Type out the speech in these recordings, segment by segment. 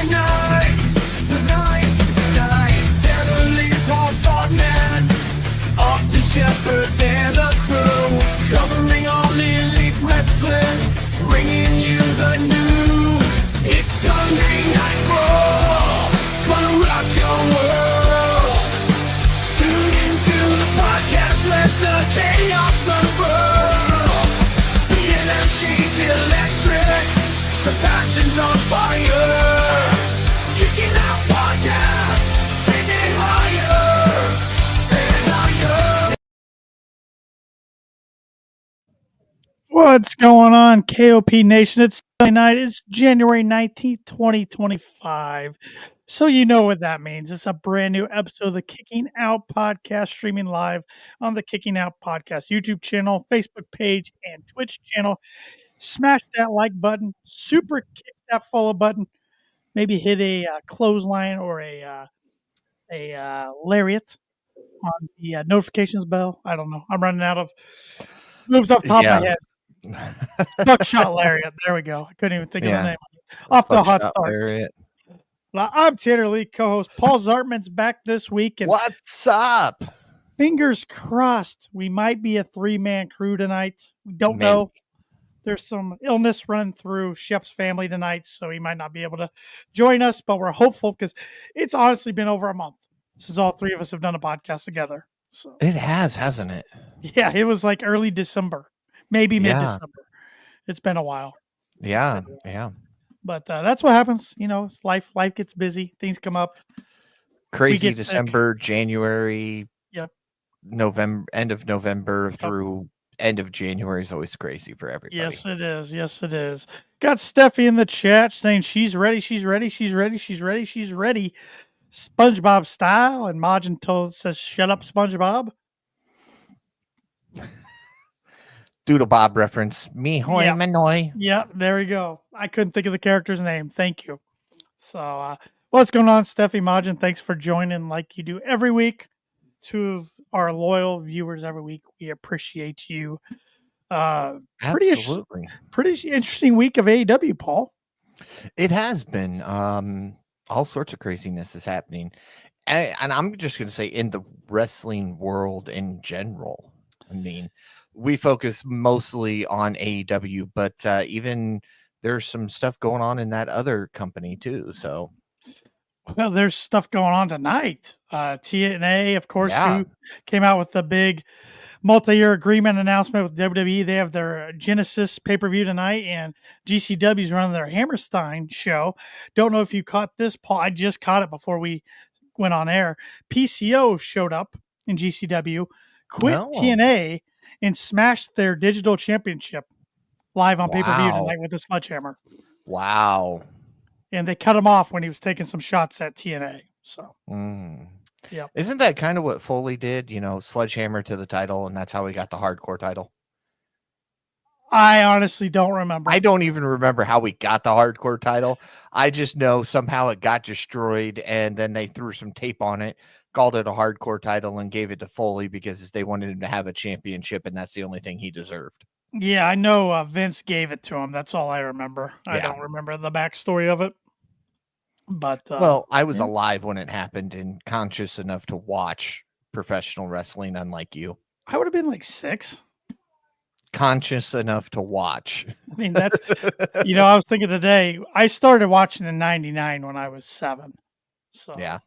Tonight, Sarah Lee, Paul Stockman, Austin Shepherd, and the crew, covering all elite wrestling, bringing you the news. It's Sunday Night Raw, gonna rock your world. Tune into the podcast, let the chaos unfurl. The energy's electric, the passion's on fire. Kicking out podcasts, taking higher and higher. What's going on, KOP Nation? It's Sunday night. It's January 19th, 2025. So you know what that means. It's a brand new episode of the Kicking Out Podcast, streaming live on the Kicking Out Podcast YouTube channel, Facebook page, and Twitch channel. Smash that like button, super kick that follow button, maybe hit a clothesline or a lariat on the notifications bell. I don't know. I'm running out of moves off the top of my head. Buckshot lariat. There we go. I couldn't even think of the name. Off the hot start. Lariat. Well, I'm Tanner Lee, co-host. Paul Zartman's back this week. And what's up? Fingers crossed. We might be a 3-man crew tonight. We don't know. There's some illness running through Shep's family tonight, so he might not be able to join us, but we're hopeful because it's honestly been over a month since all three of us have done a podcast together. So it has, hasn't it? Yeah, it was like early December, maybe mid-December. It's been a while. Yeah. But that's what happens. You know, it's life. Life gets busy. Things come up. Crazy December, January. Yep. November, end of November through end of January is always crazy for everybody. Yes, it is. Yes, it is. Got Steffi in the chat saying she's ready. She's ready. She's ready. She's ready. She's ready. SpongeBob style. And Majin says, "Shut up, SpongeBob." Doodle Bob reference. Me hoy manoy. Yeah, there we go. I couldn't think of the character's name. Thank you. So, what's going on, Steffi, Majin? Thanks for joining like you do every week. Two of our loyal viewers every week. We appreciate you. Absolutely. Pretty interesting week of AEW, Paul. It has been. All sorts of craziness is happening. And I'm just going to say in the wrestling world in general. I mean, we focus mostly on AEW, but even there's some stuff going on in that other company too. So, well, there's stuff going on tonight. TNA, of course, who came out with the big multi-year agreement announcement with WWE. They have their Genesis pay-per-view tonight, and GCW's running their Hammerstein show. Don't know if you caught this, Paul. I just caught it before we went on air. PCO showed up in GCW, quit TNA, and smashed their digital championship live on pay-per-view tonight with a sledgehammer. Wow. And they cut him off when he was taking some shots at TNA. So, yeah. Isn't that kind of what Foley did? You know, sledgehammer to the title, and that's how he got the hardcore title. I honestly don't remember. I don't even remember how we got the hardcore title. I just know somehow it got destroyed, and then they threw some tape on it, called it a hardcore title, and gave it to Foley because they wanted him to have a championship, and that's the only thing he deserved. Yeah, I know Vince gave it to him. That's all I remember. I don't remember the backstory of it. But well, I was alive when it happened and conscious enough to watch professional wrestling, unlike you. I would have been like 6. Conscious enough to watch. I mean, that's, you know, I was thinking today, I started watching in 99 when I was 7. So yeah,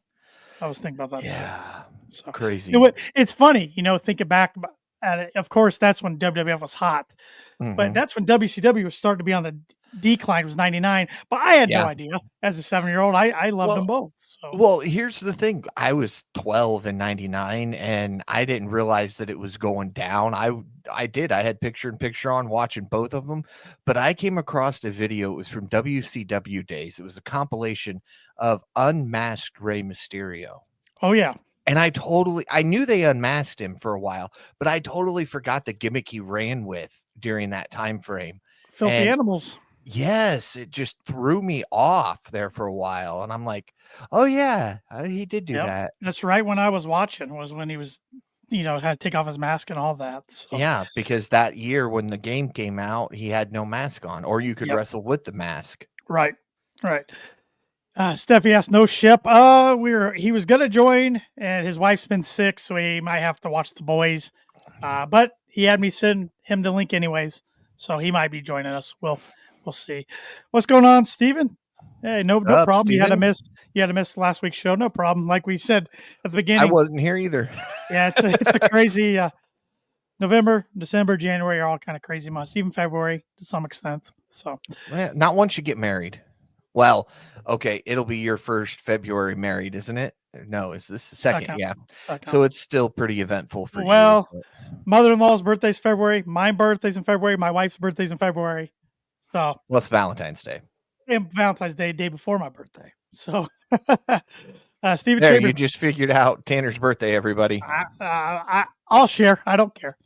I was thinking about that. Yeah. Too. So crazy. It's funny, you know, thinking back at it. Of course, that's when WWF was hot, but that's when WCW was starting to be on the decline. It was 99, but I had no idea as a 7-year-old. I loved them both. So. Well, here's the thing. I was 12 in 99 and I didn't realize that it was going down. I did. I had picture in picture on watching both of them, but I came across a video. It was from WCW days. It was a compilation of unmasked Rey Mysterio. Oh yeah. And I knew they unmasked him for a while, but I totally forgot the gimmick he ran with during that time frame. Filthy Animals. Yes, it just threw me off there for a while. And I'm like, oh, yeah, he did do that. That's right. When I was watching was when he was, you know, had to take off his mask and all that. So. Yeah, because that year when the game came out, he had no mask on, or you could wrestle with the mask. Right, right. Steffi asked, no ship. He was gonna join, and his wife's been sick, so he might have to watch the boys. But he had me send him the link anyways, so he might be joining us. We'll see. What's going on, Steven? Hey, no problem. Steven? You had to miss last week's show. No problem. Like we said at the I beginning, wasn't here either. yeah, it's a crazy November, December, January are all kind of crazy months, even February to some extent. So, not once you get married. Well, okay, it'll be your first February married, isn't it? No, is this the second? Yeah. Second. So it's still pretty eventful for you. Well, mother-in-law's birthday's February. My birthday's in February. My wife's birthday's in February. So, well, it's Valentine's Day. And Valentine's Day, day before my birthday. So, Steven there, Chambers, you just figured out Tanner's birthday, everybody. I'll share. I don't care.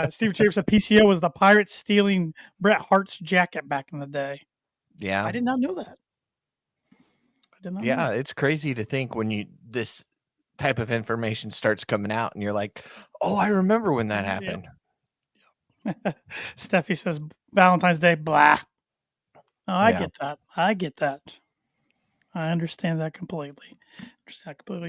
Steven Chambers said PCO was the Pirates stealing Bret Hart's jacket back in the day. Yeah. I did not know that. Yeah, it's crazy to think when this type of information starts coming out and you're like, oh, I remember when that happened. Yep. Steffi says Valentine's Day, blah. Oh, I get that. I understand that completely.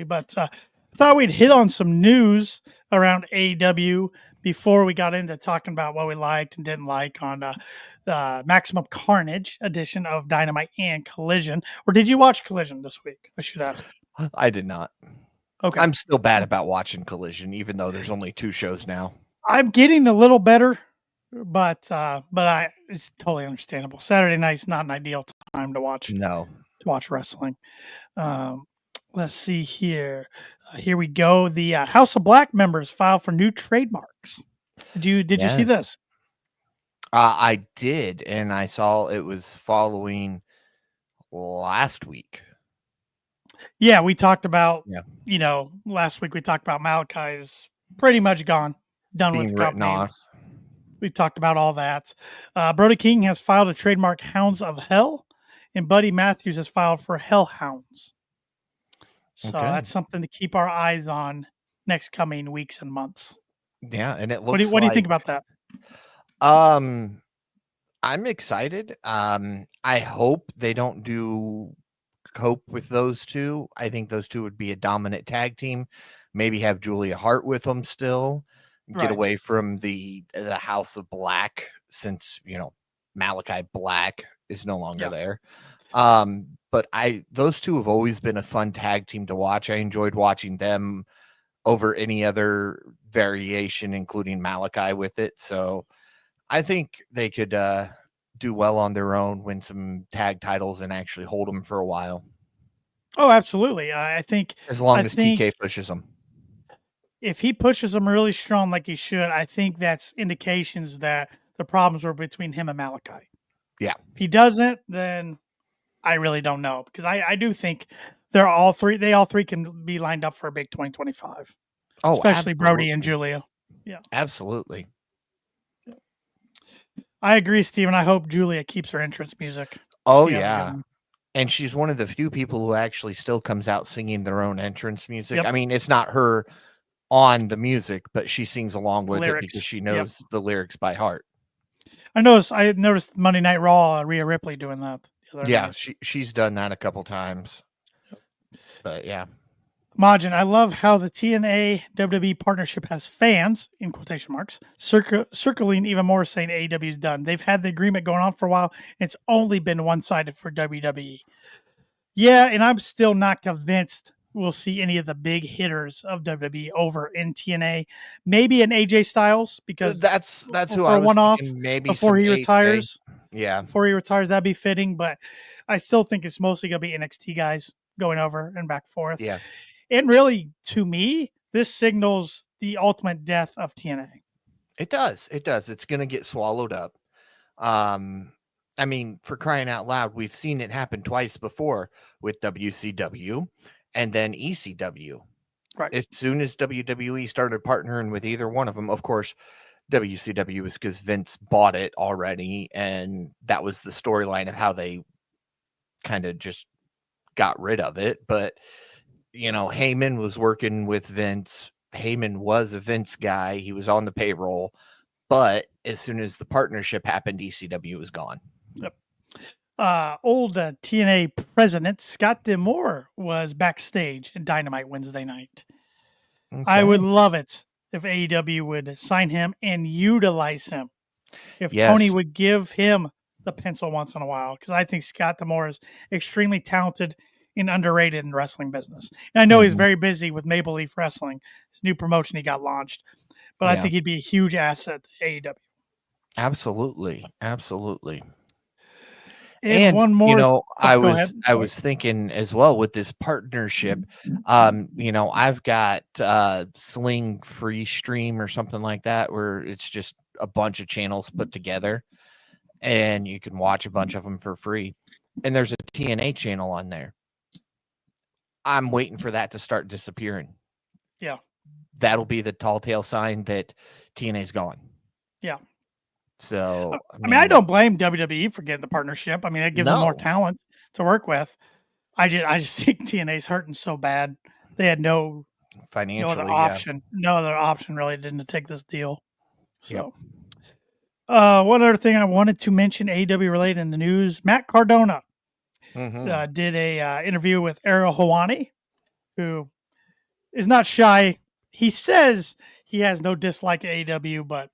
But I thought we'd hit on some news around AEW before we got into talking about what we liked and didn't like on the Maximum Carnage edition of Dynamite and Collision. Or did you watch Collision this week? I should ask. I did not. Okay. I'm still bad about watching Collision, even though there's only 2 shows now. I'm getting a little better, but it's totally understandable. Saturday night's not an ideal time to watch. No. To watch wrestling. Let's see here. Here we go. The House of Black members filed for new trademarks. Did you see this? I did, and I saw it was following last week. Yeah, we talked about, last week we talked about Malachi is pretty much done with the company. Off. We talked about all that. Brody King has filed a trademark Hounds of Hell, and Buddy Matthews has filed for Hellhounds. So that's something to keep our eyes on next coming weeks and months. Yeah, and it looks What do you think about that? I'm excited. I hope they don't cope with those two. I think those two would be a dominant tag team. Maybe have Julia Hart with them still. Get away from the House of Black since, Malachi Black is no longer there. But those two have always been a fun tag team to watch. I enjoyed watching them over any other variation, including Malachi with it. So I think they could do well on their own, win some tag titles, and actually hold them for a while. Oh, absolutely. I think as long as TK pushes them. If he pushes them really strong like he should, I think that's indications that the problems were between him and Malachi. Yeah. If he doesn't, then I really don't know, because I do think they all three can be lined up for a big 2025. Oh, especially absolutely. Brody and Julia. Yeah. Absolutely. I agree, Steven. I hope Julia keeps her entrance music. Oh, yeah. And she's one of the few people who actually still comes out singing their own entrance music. Yep. I mean, it's not her on the music, but she sings along with it because she knows the lyrics by heart. I noticed Monday Night Raw, Rhea Ripley doing that. Yeah, she's done that a couple times. But yeah. Majin, I love how the TNA WWE partnership has fans, in quotation marks, circling even more, saying AEW's done. They've had the agreement going on for a while. And it's only been one-sided for WWE. Yeah, and I'm still not convinced we'll see any of the big hitters of WWE over in TNA. Maybe an AJ Styles, because that's who I was one-off thinking, maybe before he retires. Yeah. Before he retires, that'd be fitting. But I still think it's mostly going to be NXT guys going over and back and forth. Yeah. And really, to me, this signals the ultimate death of TNA. It does. It's going to get swallowed up. I mean, for crying out loud, we've seen it happen twice before with WCW and then ECW. Right. As soon as WWE started partnering with either one of them, of course, WCW was because Vince bought it already, and that was the storyline of how they kind of just got rid of it. But Heyman was working with Vince. Heyman was a Vince guy. He was on the payroll. But as soon as the partnership happened, ECW was gone. Yep. old TNA president Scott D'Amore was backstage at Dynamite Wednesday night. I would love it if AEW would sign him and utilize him. If Tony would give him the pencil once in a while, because I think Scott D'Amore is extremely talented and underrated in the wrestling business. And I know he's very busy with Maple Leaf Wrestling, his new promotion he got launched, but I think he'd be a huge asset to AEW. Absolutely. And one more, I was thinking as well with this partnership. I've got Sling Free Stream or something like that, where it's just a bunch of channels put together, and you can watch a bunch of them for free. And there's a TNA channel on there. I'm waiting for that to start disappearing. Yeah, that'll be the tall tale sign that TNA's gone. Yeah. So, I don't blame WWE for getting the partnership. I mean, it gives them more talent to work with. I just think TNA's hurting so bad. They had no other option. No other option really to take this deal. So, one other thing I wanted to mention, AEW related in the news, Matt Cardona did a interview with Ariel Helwani, who is not shy. He says he has no dislike at AEW, but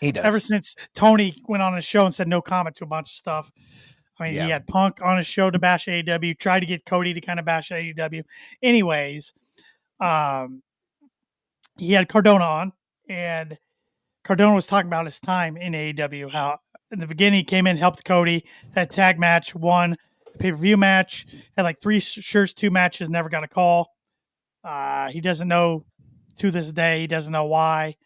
he does. Ever since Tony went on his show and said no comment to a bunch of stuff. I mean, he had Punk on his show to bash AEW, tried to get Cody to kind of bash AEW. Anyways, he had Cardona on, and Cardona was talking about his time in AEW, how in the beginning he came in, helped Cody, had a tag match, won the pay-per-view match, had like 3 shirts, 2 matches, never got a call. He doesn't know to this day. He doesn't know why.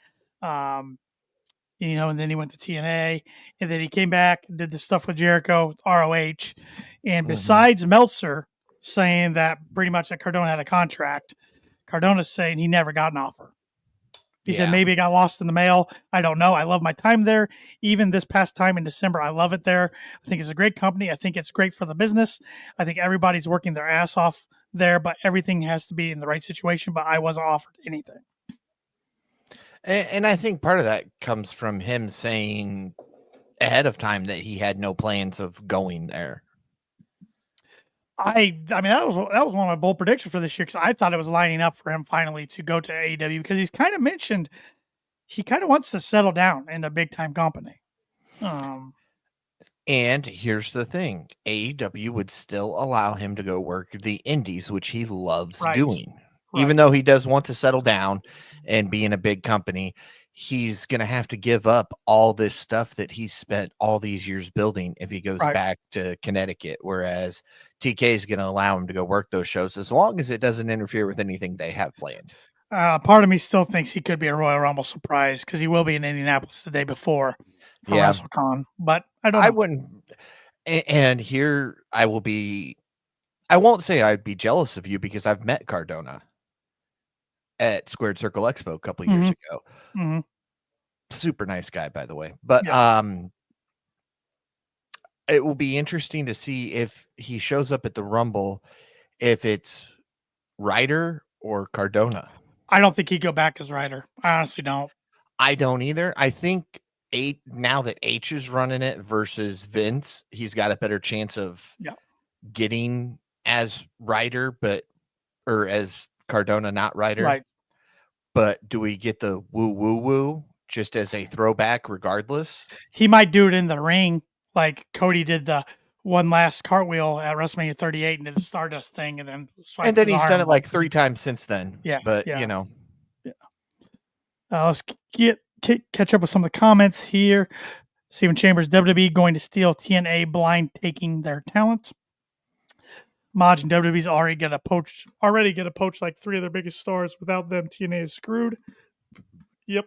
And then he went to TNA, and then he came back, did the stuff with Jericho, ROH. And besides Meltzer saying that pretty much that Cardona had a contract, Cardona's saying he never got an offer. He said maybe it got lost in the mail. I don't know. I love my time there. Even this past time in December, I love it there. I think it's a great company. I think it's great for the business. I think everybody's working their ass off there, but everything has to be in the right situation. But I wasn't offered anything. And I think part of that comes from him saying ahead of time that he had no plans of going there. I mean, that was one of my bold predictions for this year, because I thought it was lining up for him finally to go to AEW, because he's kind of mentioned he kind of wants to settle down in a big time company. And here's the thing, AEW would still allow him to go work the indies, which he loves doing. Even though he does want to settle down and be in a big company, he's going to have to give up all this stuff that he's spent all these years building if he goes back to Connecticut, whereas TK is going to allow him to go work those shows as long as it doesn't interfere with anything they have planned. Part of me still thinks he could be a Royal Rumble surprise, because he will be in Indianapolis the day before for WrestleCon, but I don't know. I wouldn't. And here I will be, I won't say I'd be jealous of you, because I've met Cardona at Squared Circle Expo a couple of years ago. Super nice guy, by the way. But it will be interesting to see if he shows up at the Rumble, if it's Ryder or Cardona. I don't think he'd go back as Ryder. I honestly don't. I don't either. I think now that H is running it versus Vince, he's got a better chance of getting as Ryder, or as Cardona, not Ryder. Right. But do we get the woo just as a throwback regardless? He might do it in the ring, like Cody did the one last cartwheel at WrestleMania 38 and did the Stardust thing, and then he's done it like 3 times since then. Yeah. But let's catch up with some of the comments here. Stephen Chambers, WWE going to steal TNA blind taking their talent. Maj and WWE's already going to poach like 3 of their biggest stars. Without them, TNA is screwed. Yep.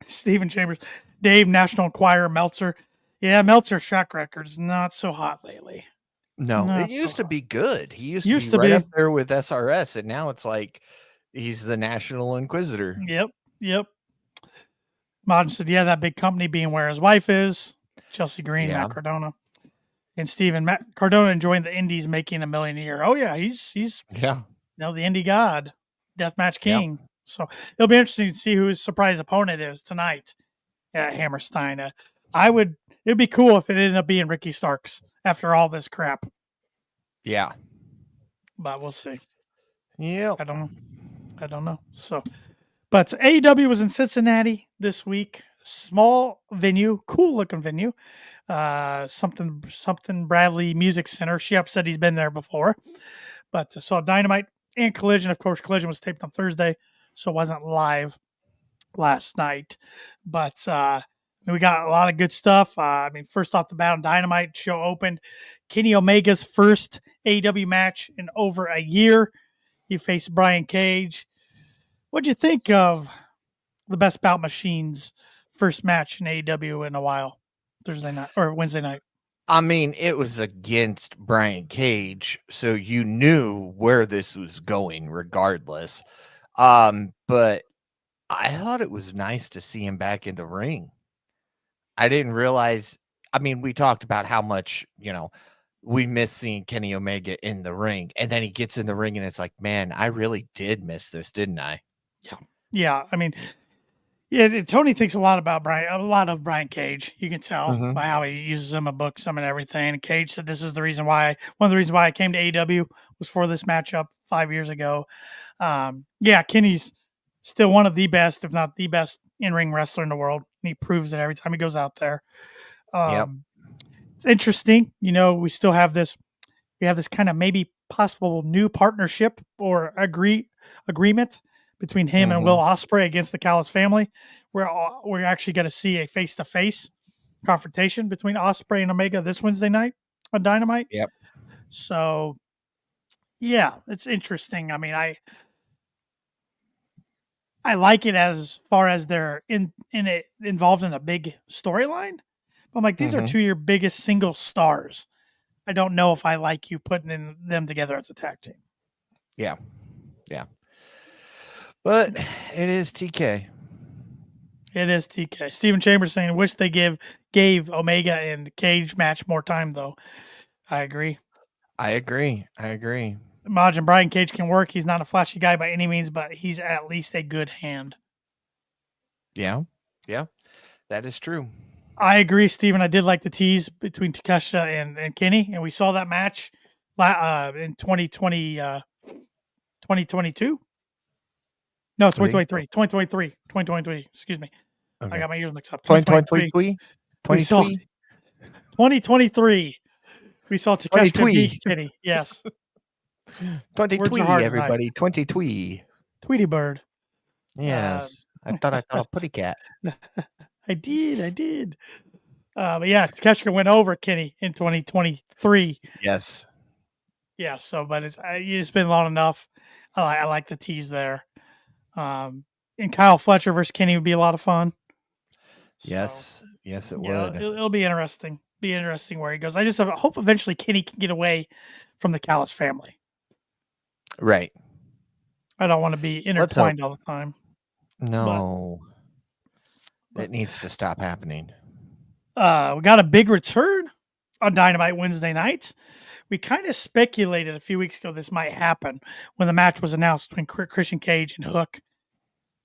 Stephen Chambers, Dave, National Enquirer, Meltzer. Yeah, Meltzer's track record is not so hot lately. No, it used to be good. He used to be right up there with SRS, and now it's like he's the National Inquisitor. Yep. Maj said, yeah, that big company being where his wife is. Chelsea Green, Matt Cardona. And Steven, Matt Cardona enjoying the indies, making $1 million a year. Oh yeah, he's the indie god, deathmatch king. Yep. So it'll be interesting to see who his surprise opponent is tonight at Hammerstein. It It'd be cool if it ended up being Ricky Starks after all this crap, Yeah. but we'll see. Yeah. I don't know. So, but AEW was in Cincinnati this week. Small venue, cool looking venue. Something Bradley Music Center. Shep said he's been there before, but saw Dynamite and Collision. Of course, Collision was taped on Thursday, so it wasn't live last night. But we got a lot of good stuff. First off the bat on Dynamite, show opened. Kenny Omega's first AEW match in over a year. He faced Brian Cage. What'd you think of the Best Bout Machine's first match in AEW in a while? Thursday night or Wednesday night. I mean, it was against Brian Cage, so you knew where this was going regardless. But I thought it was nice to see him back in the ring. I didn't realize, we talked about how much, we miss seeing Kenny Omega in the ring, and then he gets in the ring and it's like, man, I really did miss this, didn't I? Yeah. Tony thinks a lot of Brian Cage. You can tell by how he uses him in books and everything. And Cage said this is one of the reasons why I came to AEW was for this matchup 5 years ago. Kenny's still one of the best, if not the best, in-ring wrestler in the world. And he proves it every time he goes out there. It's interesting. We still have this. We have this kind of maybe possible new partnership or agreement between him and Will Ospreay against the Callis family. We're actually going to see a face-to-face confrontation between Ospreay and Omega this Wednesday night on Dynamite. Yep. So, yeah, it's interesting. I like it as far as they're involved in a big storyline. I'm like, these are two of your biggest single stars. I don't know if I like you putting them together as a tag team. Yeah. But it is TK. It is TK. Steven Chambers saying, wish they gave Omega and Cage match more time, though. I agree. Imagine Brian Cage can work. He's not a flashy guy by any means, but he's at least a good hand. Yeah, that is true. I agree, Steven. I did like the tease between Takeshita and Kenny, and we saw that match in 2022. No, 2023. 2023. Excuse me. Okay. I got my years mixed up. 2023. 2023. We saw Takeshita beat Kenny. Yes. 2023, everybody. 2023. Tweety Bird. Yes. I thought a putty cat. I did. But yeah, Takeshita went over Kenny in 2023. Yes. Yeah. So, but it's been long enough. I like the tease there. And Kyle Fletcher versus Kenny would be a lot of fun. Yes, it would. It'll be interesting. Be interesting where he goes. I just hope eventually Kenny can get away from the Callis family. Right. I don't want to be intertwined all the time. No. It needs to stop happening. We got a big return on Dynamite Wednesday night. We kind of speculated a few weeks ago this might happen when the match was announced between Christian Cage and Hook.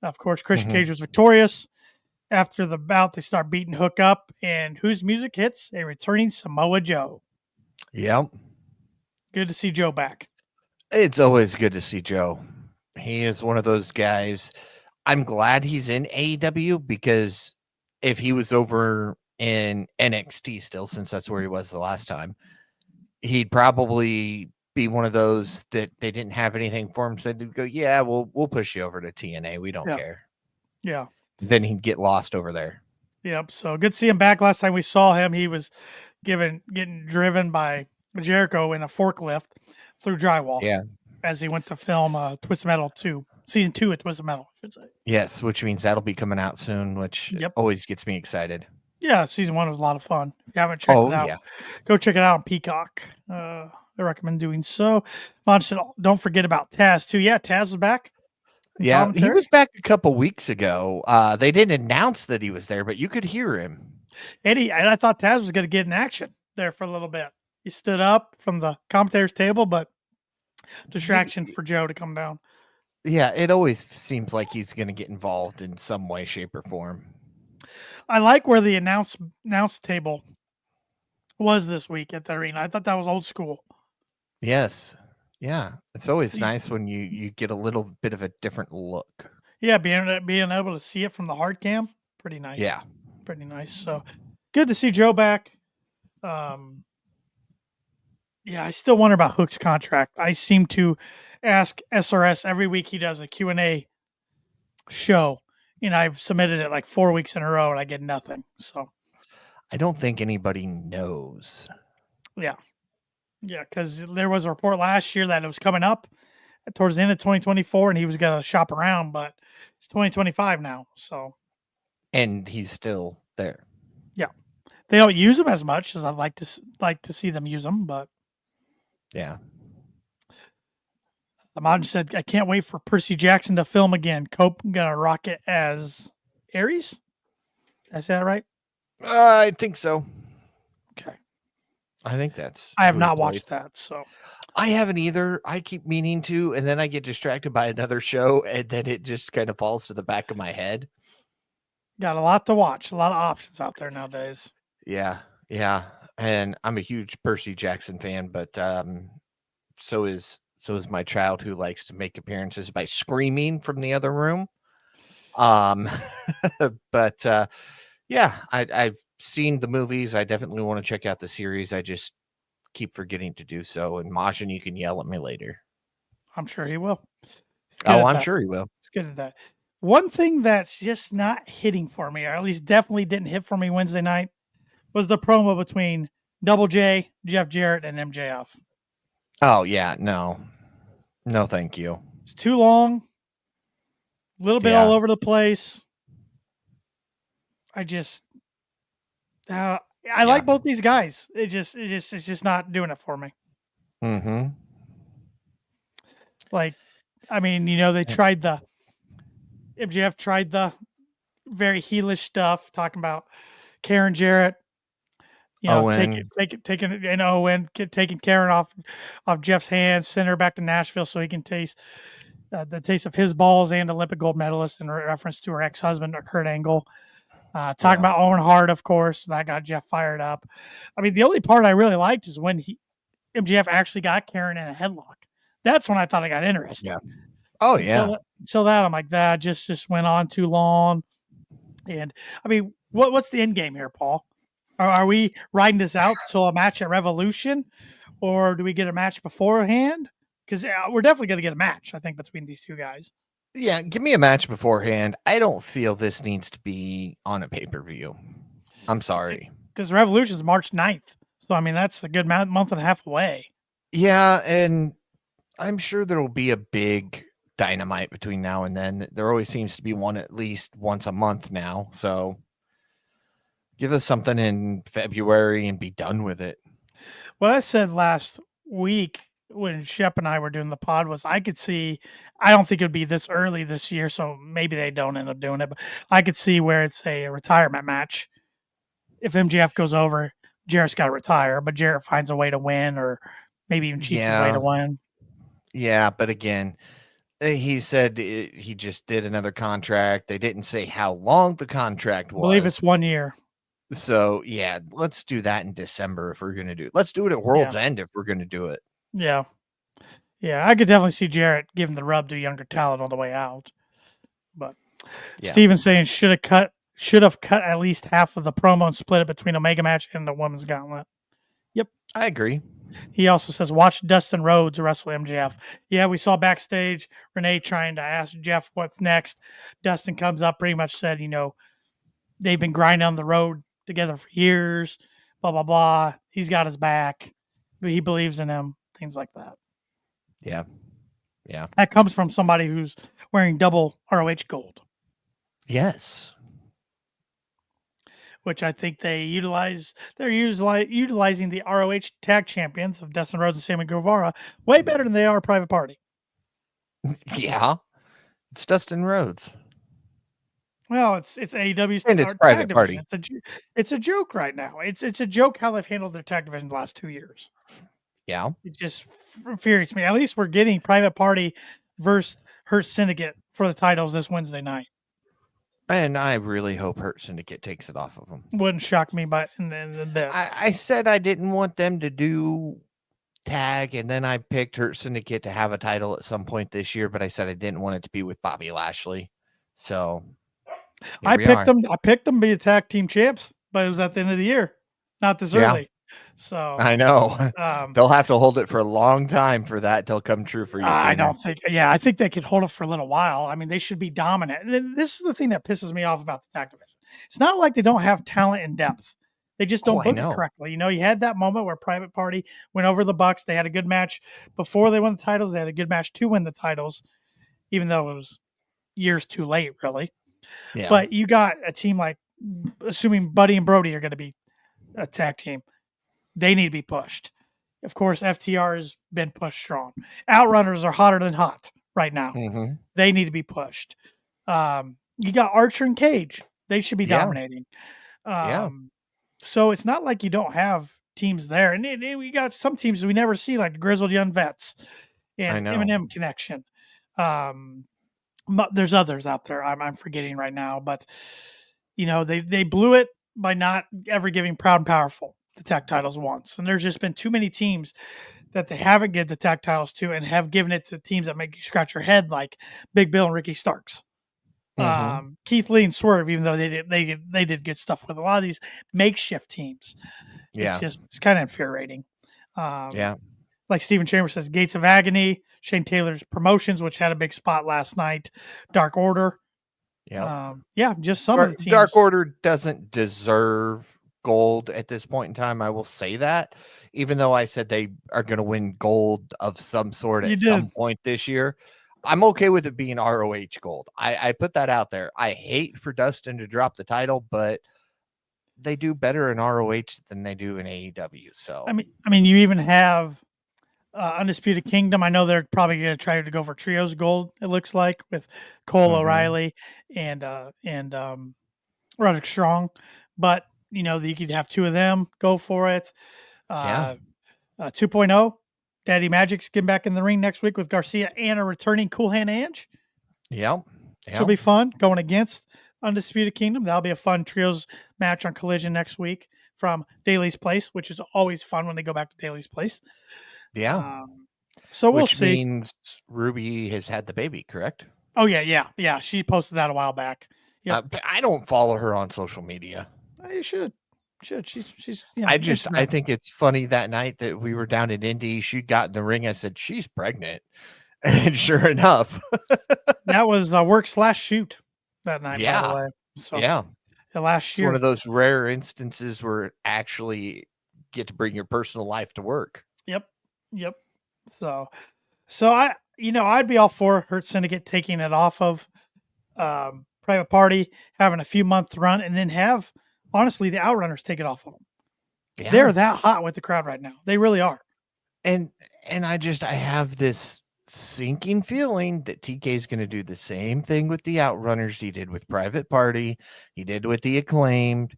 Of course, Christian Cage was victorious. After the bout, they start beating Hook up, and whose music hits? A returning Samoa Joe. Yep. Good to see Joe back. It's always good to see Joe. He is one of those guys. I'm glad he's in AEW because if he was over in NXT still, since that's where he was the last time, he'd probably be one of those that they didn't have anything for him. So they'd go, yeah, we'll push you over to TNA. We don't care. Yeah. Then he'd get lost over there. Yep. So good to see him back. Last time we saw him, he was getting driven by Jericho in a forklift through drywall. Yeah. As he went to film Twisted Metal 2, season 2 at Twisted Metal, I should say. Yes, which means that'll be coming out soon, which always gets me excited. Yeah, season 1 was a lot of fun. If you haven't checked it out, go check it out on Peacock. I recommend doing so. Don't forget about Taz too. Yeah, Taz was back. Yeah, he was back a couple weeks ago. They didn't announce that he was there, but you could hear him. And I thought Taz was going to get in action there for a little bit. He stood up from the commentator's table, but distraction for Joe to come down. Yeah, it always seems like he's going to get involved in some way, shape, or form. I like where the announce table was this week at the arena. I thought that was old school. Yes. Yeah. It's always You- nice when you get a little bit of a different look. Yeah, being able to see it from the hard cam, pretty nice. Yeah. Pretty nice. So good to see Joe back. Yeah, I still wonder about Hook's contract. I seem to ask SRS every week he does a Q&A show, and I've submitted it like 4 weeks in a row and I get nothing. So I don't think anybody knows. yeah, because there was a report last year that it was coming up towards the end of 2024 and he was going to shop around, but it's 2025 now. So And he's still there. yeah, they don't use him as much as I'd like to see them use him, but Yeah. Amon said, I can't wait for Percy Jackson to film again. Cope gonna rock it as Ares. Did I say that right? I think so. Okay. I think that's. I have who he not plays. watched that, so I haven't either. I keep meaning to, and then I get distracted by another show, and then it just kind of falls to the back of my head. got a lot to watch, a lot of options out there nowadays. Yeah, yeah. And I'm a huge Percy Jackson fan, but so is my child, who likes to make appearances by screaming from the other room. But yeah, I've seen the movies. I definitely want to check out the series. I just keep forgetting to do so. And Majin, you can yell at me later. I'm sure he will. He's good Oh, at I'm that. sure he will. He's good at that. One thing that's just not hitting for me, or at least definitely didn't hit for me Wednesday night, was the promo between Double J, Jeff Jarrett, and MJF. Oh yeah, no, thank you. It's too long, a little bit all over the place. I like both these guys. It's just not doing it for me. Mm-hmm. Like, I mean, they tried MJF tried the very heelish stuff, talking about Karen Jarrett, taking Owen, taking Karen off Jeff's hands, send her back to Nashville so he can taste the taste of his balls, and Olympic gold medalist in reference to her ex-husband, Kurt Angle. Talking about Owen Hart, of course, that got Jeff fired up. I mean, the only part I really liked is when MJF actually got Karen in a headlock. That's when I thought it got interesting. Yeah. Oh yeah. Until that, I'm like, that just went on too long. And I mean, what's the end game here, Paul? Are we riding this out till a match at Revolution, or do we get a match beforehand? Because we're definitely going to get a match, I think, between these two guys. Yeah, give me a match beforehand. I don't feel this needs to be on a pay-per-view. I'm sorry. Because Revolution's March 9th. So, I mean, that's a good month and a half away. Yeah, and I'm sure there will be a big Dynamite between now and then. There always seems to be one at least once a month now. So give us something in February and be done with it. What I said last week when Shep and I were doing the pod was I could see, I don't think it would be this early this year, so maybe they don't end up doing it, but I could see where it's a retirement match. If MJF goes over, Jarrett's got to retire, but Jarrett finds a way to win, or maybe even cheats his way to win. Yeah, but again, he said he just did another contract. They didn't say how long the contract was. I believe it's 1 year. So, yeah, let's do that in December if we're going to do it. Let's do it at World's End if we're going to do it. Yeah. Yeah, I could definitely see Jarrett giving the rub to younger talent on the way out. But Steven's saying should have cut at least half of the promo and split it between Omega match and the women's gauntlet. Yep. I agree. He also says, watch Dustin Rhodes wrestle MJF. Yeah, we saw backstage Renee trying to ask Jeff what's next. Dustin comes up, pretty much said, they've been grinding on the road together for years, blah, blah, blah. He's got his back. But he believes in him, things like that. Yeah. Yeah. That comes from somebody who's wearing double ROH gold. Yes. Which I think they utilize. They're utilizing the ROH tag champions of Dustin Rhodes and Sammy Guevara way better than they are Private Party. Yeah. It's Dustin Rhodes. Well, it's AEW's and it's Private Party. It's a joke right now. It's a joke how they've handled their tag division the last 2 years. Yeah. It just infuriates me. At least we're getting Private Party versus Hurt Syndicate for the titles this Wednesday night. And I really hope Hurt Syndicate takes it off of them. Wouldn't shock me, but in the bit. I said I didn't want them to do tag, and then I picked Hurt Syndicate to have a title at some point this year, but I said I didn't want it to be with Bobby Lashley. So I picked them to be tag team champs, but it was at the end of the year, not this early. So I know they'll have to hold it for a long time for that to come true for you. I don't think. Yeah, I think they could hold it for a little while. I mean, they should be dominant. And this is the thing that pisses me off about the tag division. It's not like they don't have talent and depth. They just don't book it correctly. You know, you had that moment where Private Party went over the Bucks. They had a good match before they won the titles. They had a good match to win the titles, even though it was years too late, really. Yeah. But you got a team like, assuming Buddy and Brody are going to be a tag team, they need to be pushed. Of course, FTR has been pushed strong. Outrunners are hotter than hot right now. Mm-hmm. They need to be pushed. You got Archer and Cage. They should be dominating. So it's not like you don't have teams there. And we got some teams we never see, like the Grizzled Young Vets and M&M Connection. There's others out there I'm forgetting right now. But, you know, they blew it by not ever giving Proud and Powerful the tag titles once. And there's just been too many teams that they haven't given the tag titles to and have given it to teams that make you scratch your head, like Big Bill and Ricky Starks. Mm-hmm. Keith Lee and Swerve, even though they did good stuff with a lot of these makeshift teams. Yeah. It's kind of infuriating. Like Steven Chambers says, Gates of Agony, Shane Taylor's Promotions, which had a big spot last night, Dark Order. Just some of the teams. Dark Order doesn't deserve gold at this point in time. I will say that, even though I said they are going to win gold of some sort at some point this year, I'm okay with it being ROH gold. I put that out there. I hate for Dustin to drop the title, but they do better in ROH than they do in AEW. So I mean, you even have Undisputed Kingdom. I know they're probably going to try to go for trios gold. It looks like with Cole O'Reilly and Roderick Strong, but you know, you could have two of them go for it. 2.0, Daddy Magic's getting back in the ring next week with Garcia and a returning Cool Hand Ange. It'll be fun going against Undisputed Kingdom. That'll be a fun trios match on Collision next week from Daly's Place, which is always fun when they go back to Daly's Place. So we'll see. Which means Ruby has had the baby, correct? Oh, yeah. She posted that a while back. Yep. I don't follow her on social media. You should. She's. I think it's funny that night that we were down in Indy. She got in the ring. I said she's pregnant, and sure enough, that was work/shoot that night. By the way. So the last year, it's one of those rare instances where actually get to bring your personal life to work. Yep. So I'd be all for Hurt Syndicate taking it off of Private Party, having a few month run, and then have. Honestly, the Outrunners take it off of them. Yeah. They're that hot with the crowd right now. They really are. And I have this sinking feeling that TK is going to do the same thing with the Outrunners he did with Private Party. He did with the Acclaimed.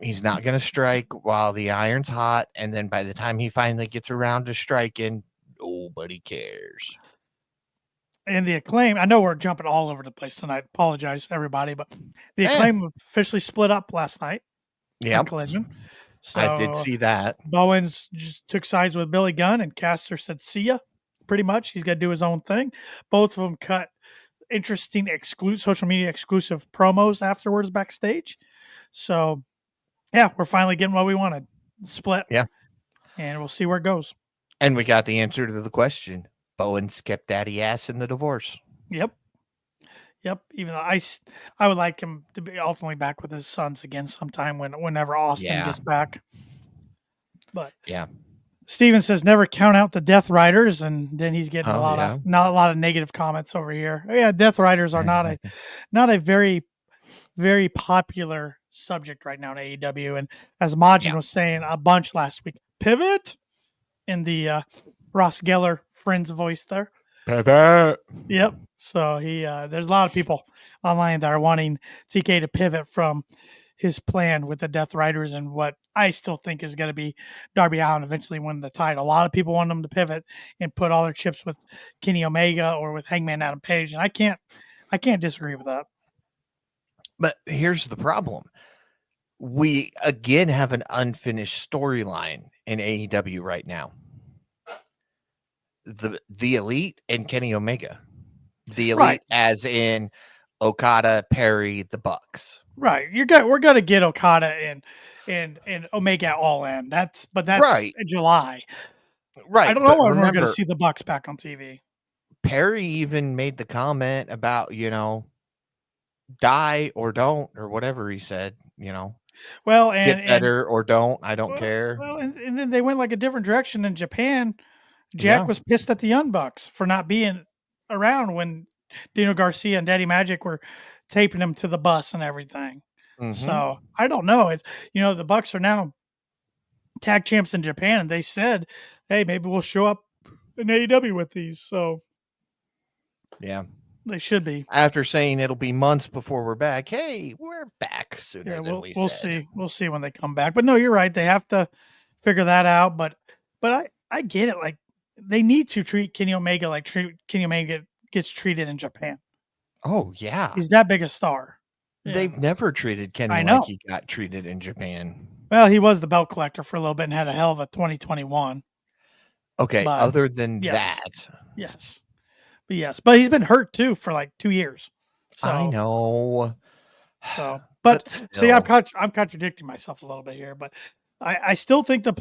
He's not going to strike while the iron's hot. And then by the time he finally gets around to striking, nobody cares. And the Acclaim, I know we're jumping all over the place tonight. Apologize, everybody, but the Acclaim officially split up last night. Yeah, Collision. So I did see that. Bowens just took sides with Billy Gunn, and Caster said, "See ya." Pretty much, he's got to do his own thing. Both of them cut interesting, social media exclusive promos afterwards backstage. So, we're finally getting what we wanted. Split. Yeah, and we'll see where it goes. And we got the answer to the question. Bowens kept daddy ass in the divorce. Yep. Even though I would like him to be ultimately back with his sons again sometime whenever Austin gets back. But Steven says never count out the Death Riders, and then he's getting not a lot of negative comments over here. Oh, yeah, Death Riders are not a very, very popular subject right now in AEW. And as Majin was saying a bunch last week, pivot in the Ross Geller Friends voice there. Yep. So there's a lot of people online that are wanting TK to pivot from his plan with the Death Riders and what I still think is going to be Darby Allin eventually winning the title. A lot of people want him to pivot and put all their chips with Kenny Omega or with Hangman Adam Page, and I can't disagree with that. But here's the problem. We again have an unfinished storyline in AEW right now. The Elite and Kenny Omega. The Elite Right. as in Okada, Perry, the Bucks. Right. We're gonna get Okada and Omega all in. That's Right. in July. Right. I don't know But when we're gonna remember, see the Bucks back on TV. Perry even made the comment about, die or don't, or whatever he said, Well, get better or don't. I don't well, care. and then they went like a different direction in Japan. Jack Yeah. was pissed at the Young Bucks for not being around when Dino Garcia and Daddy Magic were taping him to the bus and everything. Mhm. So I don't know. It's the Bucks are now tag champs in Japan, and they said, "Hey, maybe we'll show up in AEW with these." So Yeah. they should be. After saying it'll be months before we're back, hey, we're back sooner Yeah, than we we'll said. see. We'll see when they come back. But no, you're right. They have to figure that out. But I get it. Like they need to treat Kenny Omega like Kenny Omega gets treated in Japan. Oh, yeah. He's that big a star. They've never treated Kenny I know. like he got treated in Japan. Well, he was the belt collector for a little bit and had a hell of a 2021. Okay, But other than yes. that. Yes. But he's been hurt too for like 2 years. So I know. but see, I'm still. I'm contradicting myself a little bit here, but I still think the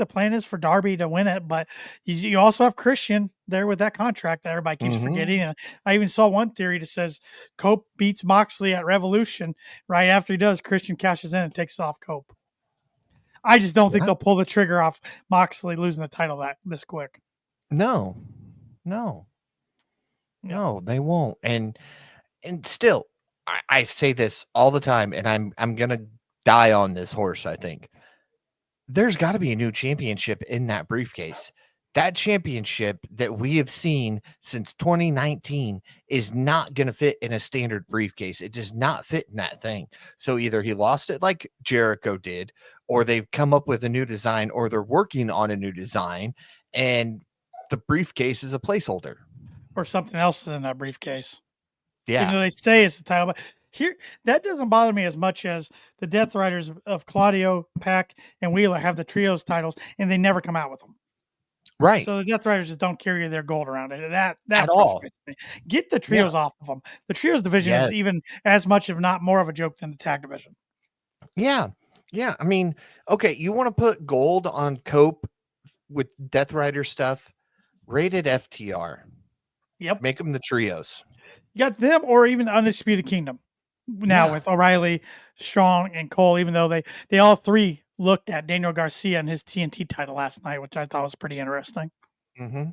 plan is for Darby to win it, but you also have Christian there with that contract that everybody keeps forgetting. And I even saw one theory that says Cope beats Moxley at Revolution. Right after he does, Christian cashes in and takes off Cope. I just don't think they'll pull the trigger off Moxley losing the title this quick. No, they won't. And still, I say this all the time, and I'm gonna die on this horse. I think there's got to be a new championship in that briefcase. That championship that we have seen since 2019 is not going to fit in a standard briefcase. It does not fit in that thing. So either he lost it like Jericho did, or they've come up with a new design, or they're working on a new design, and the briefcase is a placeholder. Or something else is in that briefcase. Yeah. Even though they say it's the title, but here that doesn't bother me as much as the Death Riders of Claudio, Pac, and Wheeler have the trios titles, and they never come out with them. Right. So the Death Riders just don't carry their gold around it. That At all. frustrates me. Get the trios off of them. The trios division is even as much, if not more, of a joke than the tag division. Yeah. I mean, okay, you want to put gold on Cope with Death Rider stuff? Rated FTR. Yep. Make them the trios. You got them, or even Undisputed Kingdom now with O'Reilly, Strong, and Cole, even though they all three looked at Daniel Garcia and his TNT title last night, which I thought was pretty interesting. Mm-hmm.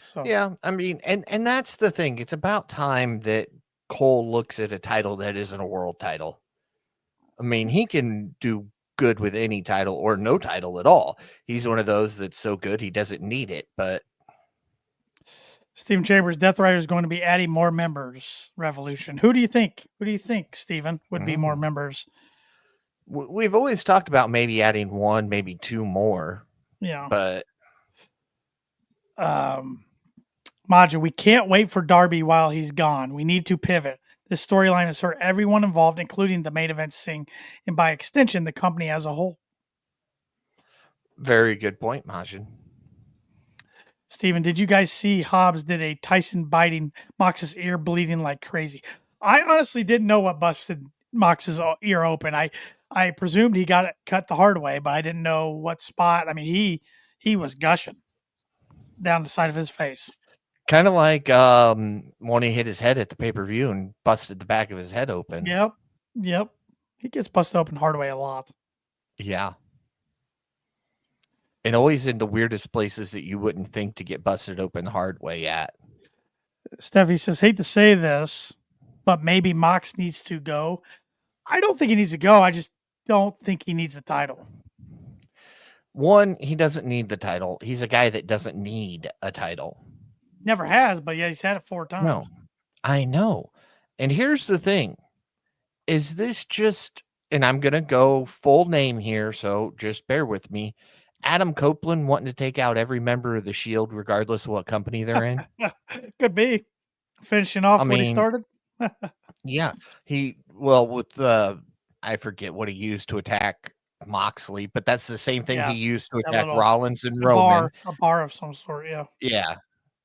So yeah, I mean, and that's the thing. It's about time that Cole looks at a title that isn't a world title. I mean, he can do good with any title or no title at all. He's one of those that's so good he doesn't need it. But Stephen Chambers, Death Rider is going to be adding more members. Revolution. Who do you think? Stephen, would be more members? We've always talked about maybe adding one, maybe two more. Yeah, but Maja, we can't wait for Darby while he's gone. We need to pivot. This storyline has hurt everyone involved, including the main event scene, and by extension, the company as a whole. Very good point, Majin. Steven, did you guys see Hobbs did a Tyson biting Mox's ear, bleeding like crazy? I honestly didn't know what busted Mox's ear open. I presumed he got it cut the hard way, but I didn't know what spot. I mean, he was gushing down the side of his face. Kind of like when he hit his head at the pay-per-view and busted the back of his head open. Yep. He gets busted open hard way a lot. Yeah. And always in the weirdest places that you wouldn't think to get busted open the hard way at. Steffi says, hate to say this, but maybe Mox needs to go. I don't think he needs to go. I just don't think he needs the title. One, he doesn't need the title. He's a guy that doesn't need a title. Never has, but yeah, he's had it 4 times. No, I know. And here's the thing. Is this just, and I'm going to go full name here, so just bear with me. Adam Copeland wanting to take out every member of the Shield, regardless of what company they're in? Could be. Finishing off what he started. Yeah, with I forget what he used to attack Moxley, but that's the same thing he Yeah, used to that attack little Rollins and Roman. a bar of some sort. Yeah, Yeah,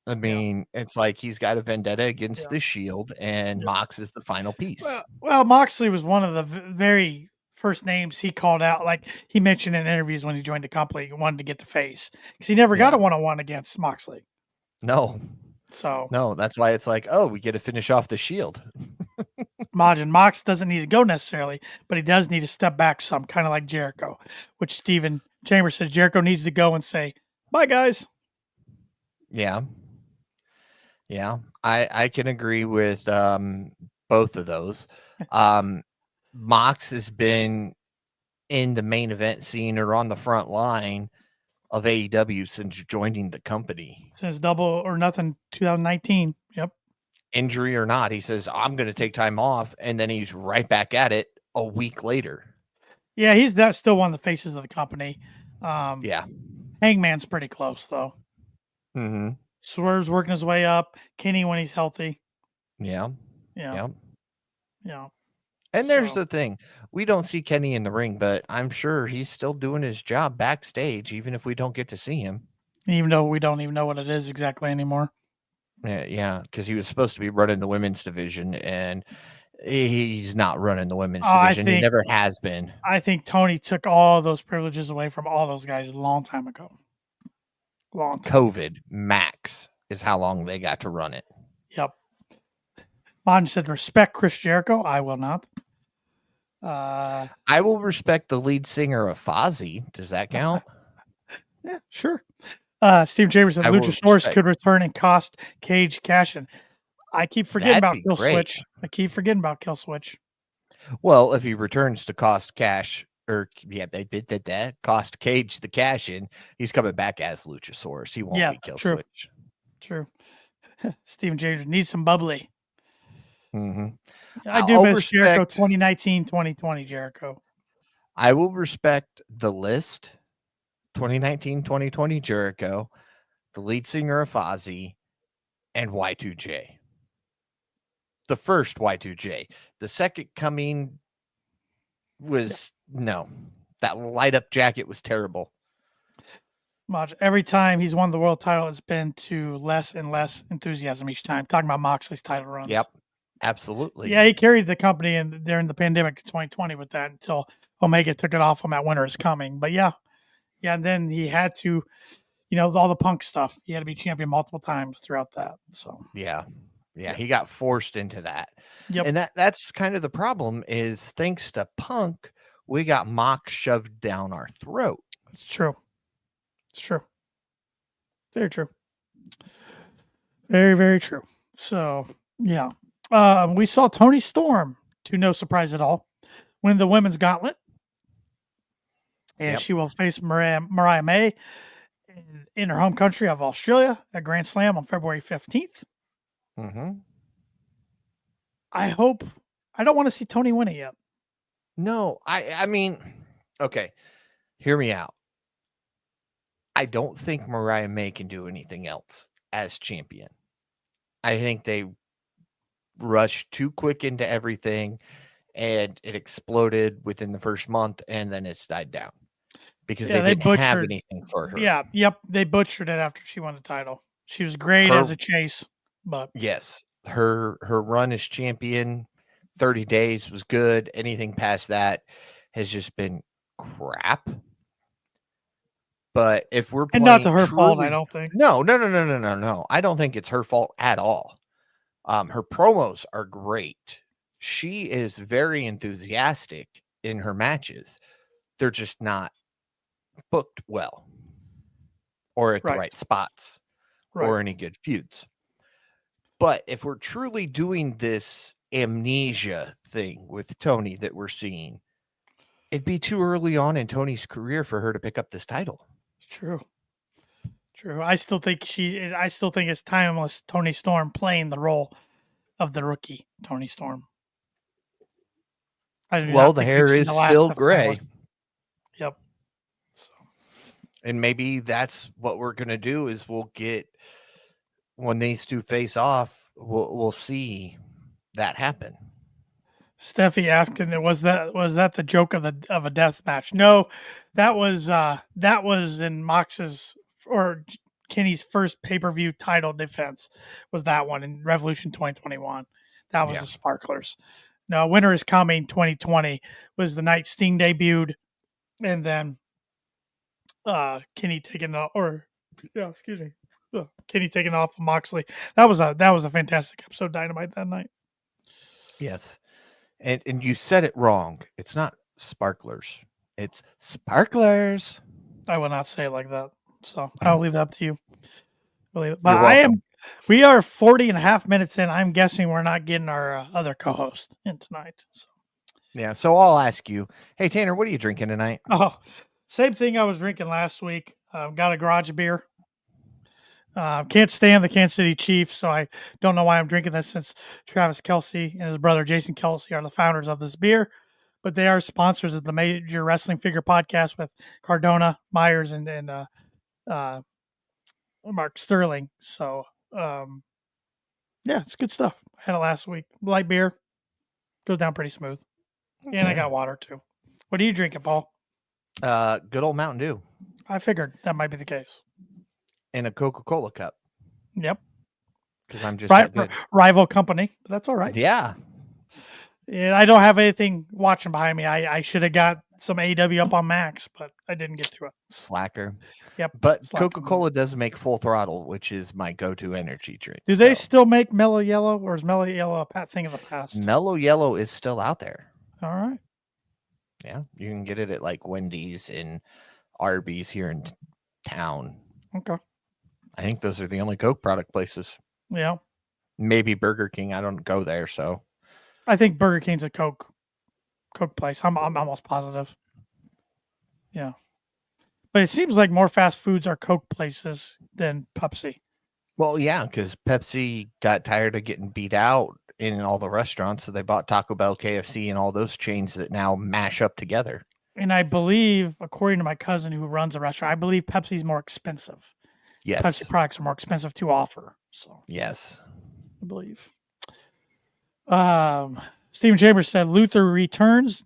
I yeah, mean, it's like he's got a vendetta against yeah. the Shield, and Yeah. Mox is the final piece. Well, Moxley was one of the very first names he called out. Like he mentioned in interviews when he joined the company, he wanted to get to face because he never got Yeah, a 1-on-1 against Moxley. no, So no, that's why it's like, oh, we get to finish off the Shield. Majin Mox doesn't need to go necessarily, but he does need to step back some, kind of like Jericho, which Stephen Chambers says Jericho needs to go and say, "Bye, guys." Yeah, yeah, I can agree with both of those. Mox has been in the main event scene or on the front line of AEW since joining the company. Since Double or Nothing 2019. Yep. Injury or not, he says, I'm going to take time off. And then he's right back at it a week later. Yeah, that's still one of the faces of the company. Yeah. Hangman's pretty close though. Mm-hmm. Swerve's working his way up. Kenny when he's healthy. Yeah. Yeah. Yeah. Yeah. And there's So- the thing. We don't see Kenny in the ring, but I'm sure he's still doing his job backstage, even if we don't get to see him. Even though we don't even know what it is exactly anymore. Yeah, because he was supposed to be running the women's division, and he's not running the women's division. He never has been. I think Tony took all those privileges away from all those guys a long time ago. COVID max is how long they got to run it. Yep. Mon said, respect Chris Jericho. I will not. I will respect the lead singer of Fozzy. Does that count? Yeah, sure. Steve Chambers said Luchasaurus could return and cost Cage cash in. I keep forgetting about Kill Switch. Well, if he returns to cost cash, they did that. Cost Cage the cash in. He's coming back as Luchasaurus. He won't be Kill Switch. True. Steven James needs some bubbly. Mm-hmm. I do miss Jericho 2019, 2020 Jericho. I will respect the list 2019, 2020 Jericho, the lead singer of Fozzy, and Y2J. The first Y2J. The second coming was no. That light up jacket was terrible. Every time he's won the world title, it's been to less and less enthusiasm each time. Talking about Moxley's title runs. Yep, absolutely. Yeah, he carried the company during the pandemic in 2020 with that until Omega took it off him at Winter is Coming. But yeah, and then he had to, all the Punk stuff. He had to be champion multiple times throughout that. So yeah, he got forced into that. Yep. And that's kind of the problem is thanks to Punk, we got Mox shoved down our throat. It's true. It's true. Very true. Very, very true. So, yeah. We saw Toni Storm, to no surprise at all, win the women's gauntlet. And she will face Mariah May in her home country of Australia at Grand Slam on February 15th. Mm-hmm. I don't want to see Toni win it yet. No, I mean, okay, hear me out. I don't think Mariah May can do anything else as champion. I think they rushed too quick into everything and it exploded within the first month and then it's died down because they didn't have anything for her. Yeah. Yep. They butchered it after she won the title. She was great as a chase, but yes, her run as champion, 30 days was good. Anything past that has just been crap. But if we're and not to her fault, I don't think. No. I don't think it's her fault at all. Her promos are great. She is very enthusiastic in her matches. They're just not booked well or at the right spots or any good feuds. But if we're truly doing this amnesia thing with Toni that we're seeing, it'd be too early on in Toni's career for her to pick up this title. True. I still think it's timeless Toni Storm playing the role of the rookie Toni Storm. The hair is still gray. Yep. So. And maybe that's what we're going to do is we'll get when these two face off, we'll see that happen. Steffi asking, was that the joke of a death match? No, that was in Mox's or Kenny's first pay-per-view title defense. Was that one in Revolution 2021? That was the Sparklers. No, Winter is Coming 2020 was the night Sting debuted, and then Kenny taking off, Kenny taking off Moxley. That was a fantastic episode of Dynamite that night. Yes. And you said it wrong. It's not Sparklers. It's Sparklers. I will not say it like that. So I'll leave that up to you. But we are 40 and a half minutes in. I'm guessing we're not getting our other co-host in tonight. So. Yeah. So I'll ask you, hey, Tanner, what are you drinking tonight? Oh, same thing I was drinking last week. Got a garage beer. Can't stand the Kansas City Chiefs, so I don't know why I'm drinking this since Travis Kelce and his brother Jason Kelce are the founders of this beer, but they are sponsors of the Major Wrestling Figure Podcast with Cardona, Myers, and Mark Sterling. So, yeah, it's good stuff. I had it last week. Light beer. Goes down pretty smooth. Okay. And I got water, too. What are you drinking, Paul? Good old Mountain Dew. I figured that might be the case. In a Coca-Cola cup. Yep. Because I'm just that good. Rival company, but that's all right. Yeah. And I don't have anything watching behind me. I should have got some AEW up on Max, but I didn't get to it. Slacker. Yep. But Coca-Cola does make Full Throttle, which is my go-to energy drink. Do they still make Mellow Yellow, or is Mellow Yellow a thing of the past? Mellow Yellow is still out there. All right. Yeah. You can get it at like Wendy's and Arby's here in town. Okay. I think those are the only Coke product places. Yeah. Maybe Burger King. I don't go there, so. I think Burger King's a Coke place. I'm almost positive. Yeah. But it seems like more fast foods are Coke places than Pepsi. Well, yeah, because Pepsi got tired of getting beat out in all the restaurants, so they bought Taco Bell, KFC, and all those chains that now mash up together. And I believe, according to my cousin who runs a restaurant, I believe Pepsi's more expensive. Yes. Pepsi products are more expensive to offer. So yes. I believe. Steven Chambers said Luther returns.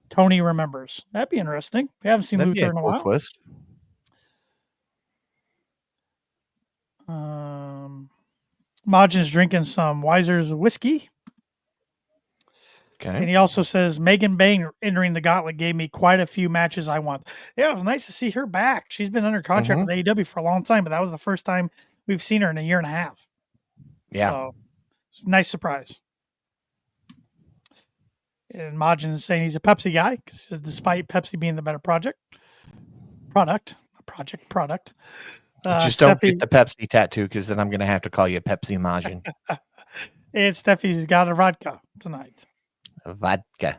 Tony remembers. That'd be interesting. We haven't seen Luther in a while. Twist. Majin's drinking some Weiser's whiskey. Okay. And he also says Megan Bain entering the gauntlet gave me quite a few matches I want. Yeah, it was nice to see her back. She's been under contract with AEW for a long time, but that was the first time we've seen her in a year and a half. Yeah. So it's a nice surprise. And Majin is saying he's a Pepsi guy because despite Pepsi being the better product. Just don't get the Pepsi tattoo because then I'm going to have to call you Pepsi Majin. And Steffi's got a vodka tonight. Vodka.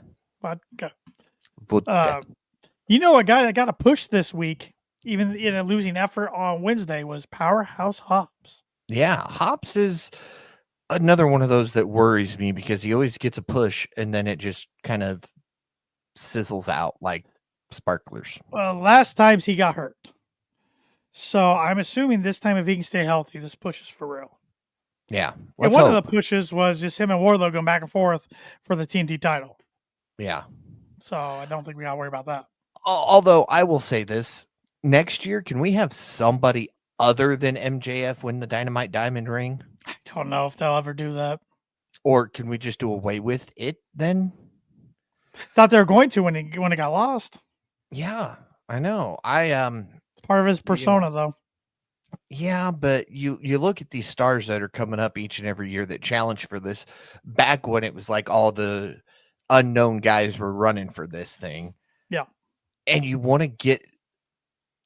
You know, a guy that got a push this week, even in a losing effort on Wednesday, was Powerhouse Hobbs. Yeah, Hobbs is another one of those that worries me because he always gets a push and then it just kind of sizzles out like sparklers. Well, last times he got hurt. So I'm assuming this time if he can stay healthy, this push is for real. Yeah. And one of the pushes was just him and Wardlow going back and forth for the TNT title. Yeah. So I don't think we got to worry about that. Although I will say this, next year, can we have somebody other than MJF win the Dynamite Diamond Ring? I don't know if they'll ever do that. Or can we just do away with it then? Thought they were going to when it got lost. Yeah, I know. It's part of his persona, though. Yeah, but you look at these stars that are coming up each and every year that challenge for this. Back when it was like all the unknown guys were running for this thing. Yeah. And you want to get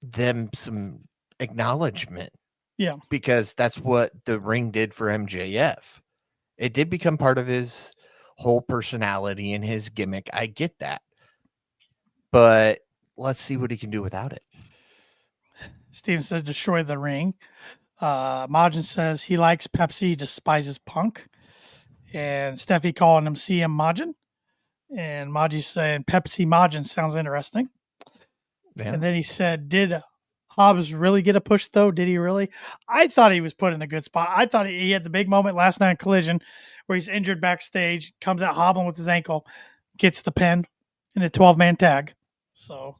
them some acknowledgement. Yeah. Because that's what the ring did for MJF. It did become part of his whole personality and his gimmick. I get that. But let's see what he can do without it. Steven said destroy the ring. Majin says he likes Pepsi, he despises Punk. And Steffi calling him CM Majin. And Maji saying Pepsi Majin sounds interesting. Yeah. And then he said, did Hobbs really get a push, though? Did he really? I thought he was put in a good spot. I thought he had the big moment last night in Collision where he's injured backstage, comes out hobbling with his ankle, gets the pin in a 12-man tag. So,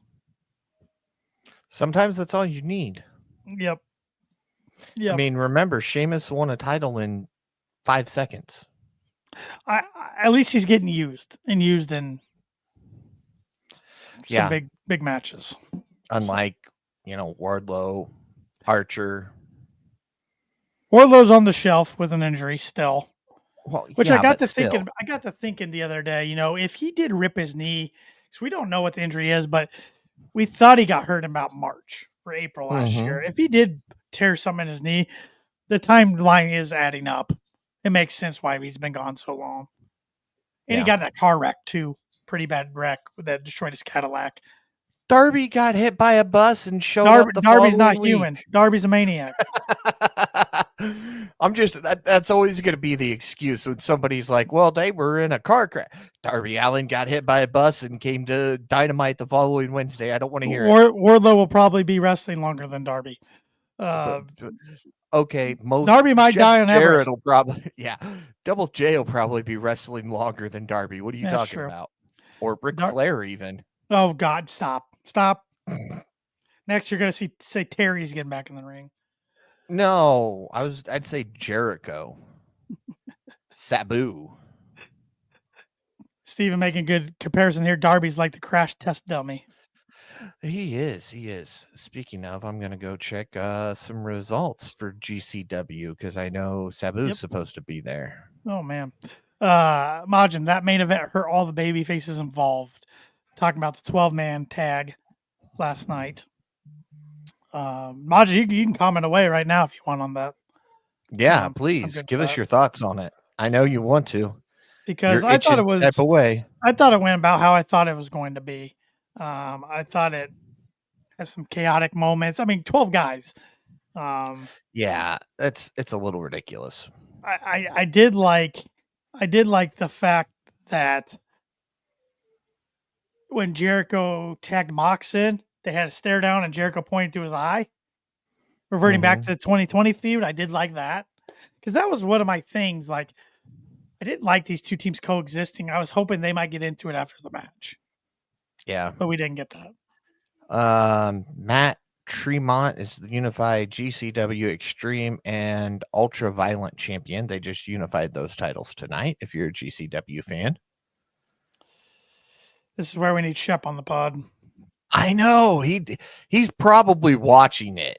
sometimes that's all you need. yep. I mean, remember, Sheamus won a title in 5 seconds. At least he's getting used in some big matches. Unlike, Wardlow, Archer. Wardlow's on the shelf with an injury still. Well, which I got to thinking the other day, if he did rip his knee, because we don't know what the injury is, but we thought he got hurt in about March or April last year. If he did tear something in his knee, the timeline is adding up. It makes sense why he's been gone so long. And he got in a car wreck too. Pretty bad wreck that destroyed his Cadillac. Darby got hit by a bus and showed up the Darby's not week. human. Darby's a maniac. That's always going to be the excuse when somebody's like, well, they were in a car crash. Darby Allin got hit by a bus and came to Dynamite the following Wednesday. I don't want to hear it. Wardlow will probably be wrestling longer than Darby. Okay, Darby might die on Everest. Will probably, Double J will probably be wrestling longer than Darby. What are you talking about? Or Ric Flair even. Oh God, stop. Next you're gonna say Terry's getting back in the ring. No, I'd say Jericho. Sabu. Steven making good comparison here. Darby's like the crash test dummy. He is. Speaking of, I'm going to go check some results for GCW because I know Sabu's supposed to be there. Oh, man. Majin, that main event hurt all the baby faces involved. Talking about the 12-man tag last night. Majin, you can comment away right now if you want on that. Yeah, please give us your thoughts on it. I know you want to. Because I thought it was type away. I thought it went about how I thought it was going to be. I thought it has some chaotic moments. I mean, 12 guys. Yeah, it's a little ridiculous. I did like the fact that when Jericho tagged Mox in, they had a stare down and Jericho pointed to his eye, reverting back to the 2020 feud. I did like that because that was one of my things. Like, I didn't like these two teams coexisting. I was hoping they might get into it after the match. Yeah. But we didn't get that. Matt Tremont is the unified GCW Extreme and Ultra Violent champion. They just unified those titles tonight, if you're a GCW fan. This is where we need Shep on the pod. I know. He's probably watching it.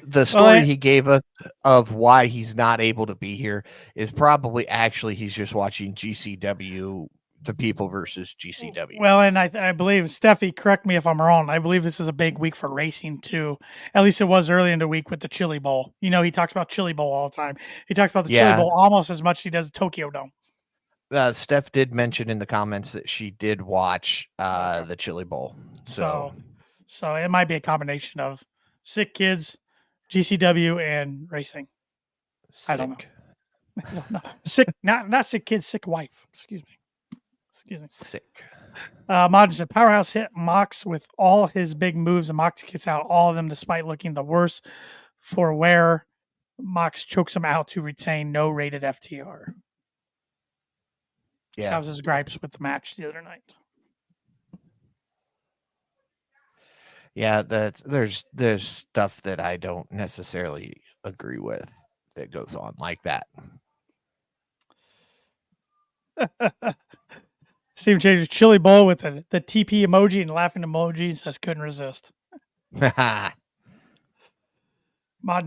The story he gave us of why he's not able to be here is probably actually he's just watching GCW, the people versus GCW. Well, and I believe, Steffi, correct me if I'm wrong, I believe this is a big week for racing too. At least it was early in the week with the Chili Bowl. He talks about Chili Bowl all the time. He talks about the Chili Bowl almost as much as he does the Tokyo Dome. Steph did mention in the comments that she did watch the Chili Bowl. So it might be a combination of sick kids, GCW, and racing. Sick. I don't know. Sick, not sick kids, sick wife. Excuse me. Sick. Majin said Powerhouse hit Mox with all his big moves, and Mox gets out all of them despite looking the worst for where Mox chokes him out to retain no rated FTR. Yeah. That was his gripes with the match the other night. Yeah, there's stuff that I don't necessarily agree with that goes on like that. Steve changed Chili Bowl with the TP emoji and laughing emoji and says couldn't resist. Majin's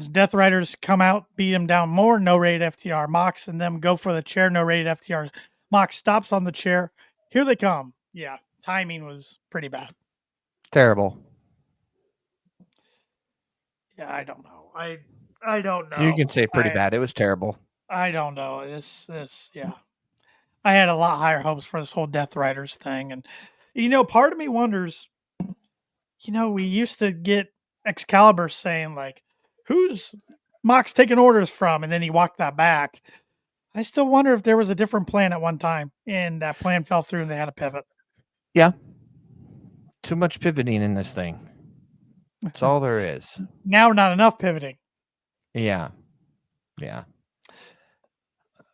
Death Riders come out, beat him down more, no rated FTR. Mox and them go for the chair, no rated FTR. Mox stops on the chair. Here they come. Yeah, timing was pretty bad. Terrible. Yeah, I don't know. I don't know. You can say pretty bad. It was terrible. I don't know. This, yeah. I had a lot higher hopes for this whole Death Riders thing. And, part of me wonders, we used to get Excalibur saying, like, who's Mox taking orders from? And then he walked that back. I still wonder if there was a different plan at one time and that plan fell through and they had to pivot. Yeah. Too much pivoting in this thing. That's all there is. Now, not enough pivoting. Yeah.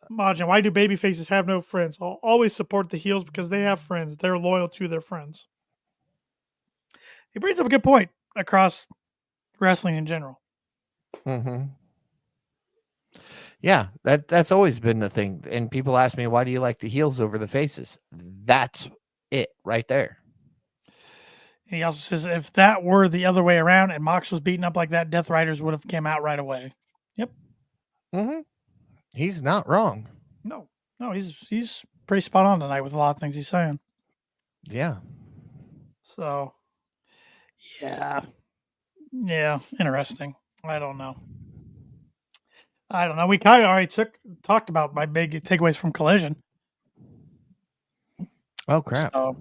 Majin, why do baby faces have no friends? I'll always support the heels because they have friends. They're loyal to their friends. He brings up a good point across wrestling in general. Mm-hmm. Yeah, that's always been the thing. And people ask me, why do you like the heels over the faces? That's it right there. And he also says if that were the other way around and Mox was beaten up like that, Death Riders would have came out right away. Yep. Mm-hmm. He's not wrong. No, he's pretty spot on tonight with a lot of things he's saying. Yeah. So, yeah, interesting. I don't know. We kind of already talked about my big takeaways from Collision. Oh crap. So,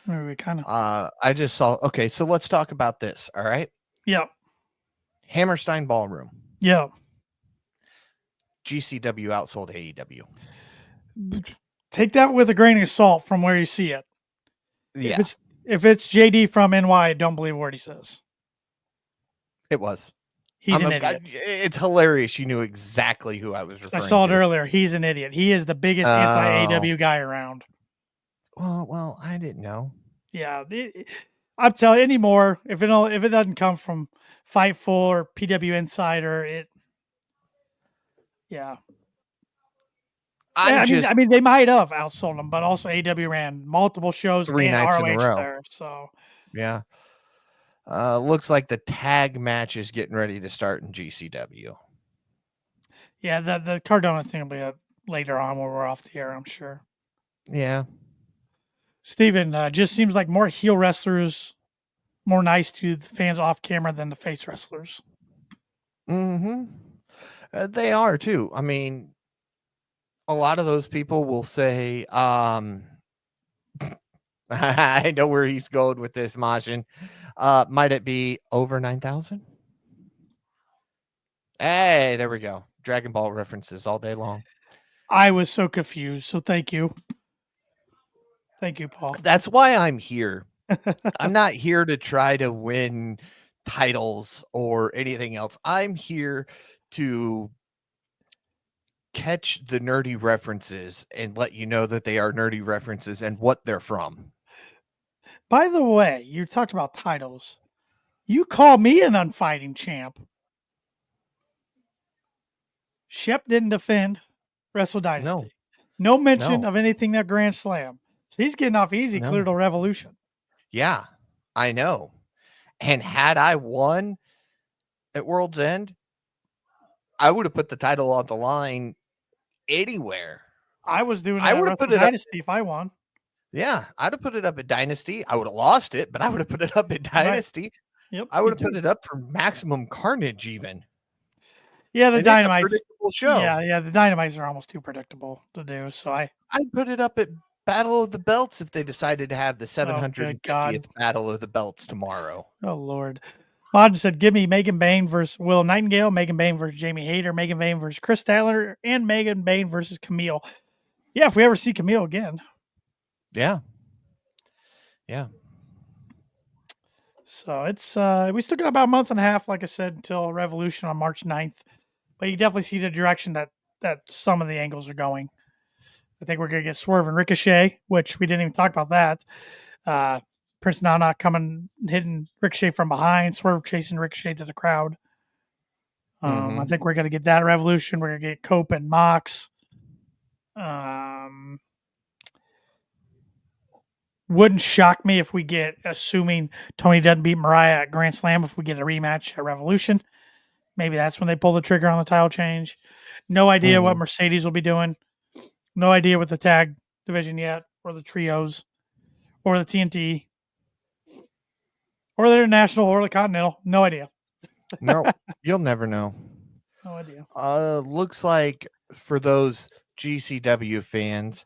maybe we kind of. I just saw. Okay, so let's talk about this. All right. Yeah. Hammerstein Ballroom. Yeah. GCW outsold AEW. Take that with a grain of salt from where you see it. Yeah. If it's JD from NY, I don't believe what he says. It was. He's an idiot. It's hilarious. You knew exactly who I was referring to. I saw it earlier. He's an idiot. He is the biggest anti-AEW guy around. Well, I didn't know. Yeah. I'm telling you anymore, if it doesn't come from Fightful or PW Insider, yeah. I mean, they might have outsold them, but also AEW ran multiple shows 3 nights ROH in a row. there. So yeah. Looks like the tag match is getting ready to start in GCW. Yeah, the Cardona thing will be later on when we're off the air, I'm sure. Yeah. Steven, just seems like more heel wrestlers, more nice to the fans off camera than the face wrestlers. Mm-hmm. They are too. I mean, a lot of those people will say, I know where he's going with this, Majin. Might it be over 9,000? Hey, there we go. Dragon Ball references all day long. I was so confused, so thank you. Thank you, Paul. That's why I'm here. I'm not here to try to win titles or anything else. I'm here to catch the nerdy references and let you know that they are nerdy references and what they're from. By the way, you talked about titles. You call me an unfighting champ. Shep didn't defend Wrestle Dynasty. No mention of anything at Grand Slam. So he's getting off easy, clear to Revolution. Yeah, I know. And had I won at World's End, I would have put the title on the line anywhere. I was doing it at Wrestle Dynasty if I won. Yeah, I'd have put it up at Dynasty. I would have lost it, but I would have put it up at Dynasty. Right. Yep, I would have put it up for Maximum Carnage even. Yeah, the Dynamites. Predictable show. Yeah, the Dynamites are almost too predictable to do. So I'd put it up at Battle of the Belts if they decided to have the 750th Battle of the Belts tomorrow. Oh, Lord. Modern said, give me Megan Bain versus Will Nightingale, Megan Bain versus Jamie Hayter, Megan Bain versus Chris Statler, and Megan Bain versus Camille. Yeah, if we ever see Camille again. Yeah. So it's we still got about a month and a half, like I said, until Revolution on March 9th. But you definitely see the direction that some of the angles are going. I think we're going to get Swerve and Ricochet, which we didn't even talk about that. Prince Nana coming, hitting Ricochet from behind, Swerve chasing Ricochet to the crowd. I think we're going to get that Revolution. We're going to get Cope and Mox. Wouldn't shock me if we get, assuming Tony doesn't beat Mariah at Grand Slam, if we get a rematch at Revolution. Maybe that's when they pull the trigger on the title change. No idea what Mercedes will be doing. No idea with the tag division yet, or the trios, or the TNT, or the international, or the continental. No idea. No, you'll never know. No idea. Looks like for those GCW fans,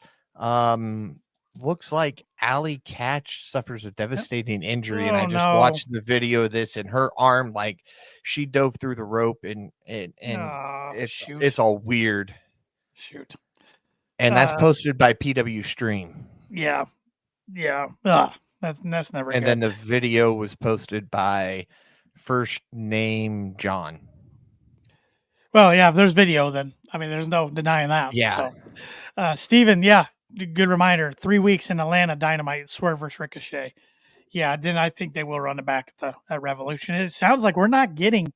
looks like Allie Catch suffers a devastating injury, and I just watched the video of this, and her arm, like she dove through the rope, and it's all weird. Shoot. And that's posted by PW Stream. Yeah. That's never And good. then the video was posted by first name John. Well, yeah, if there's video, then I mean, there's no denying that. Yeah. So, Steven, yeah, good reminder. 3 weeks in Atlanta, Dynamite, Swerve versus Ricochet. Yeah, then I think they will run it back at Revolution. It sounds like we're not getting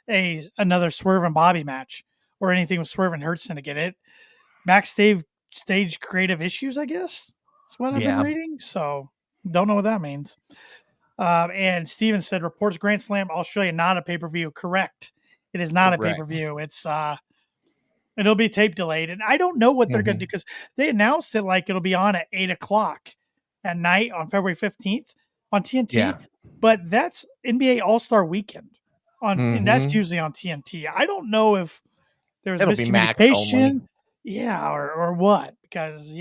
another Swerve and Bobby match or anything with Swerve and Hurt Syndicate. It backstage creative issues, I guess. That's what I've been reading. So don't know what that means. And Steven said reports Grand Slam Australia not a pay-per-view. Correct. It is not a pay-per-view. It's it'll be tape delayed. And I don't know what they're gonna do because they announced it like it'll be on at 8:00 at night on February 15th on TNT. Yeah. But that's NBA All-Star weekend and that's usually on TNT. I don't know if there's miscommunication. Yeah, or what? Because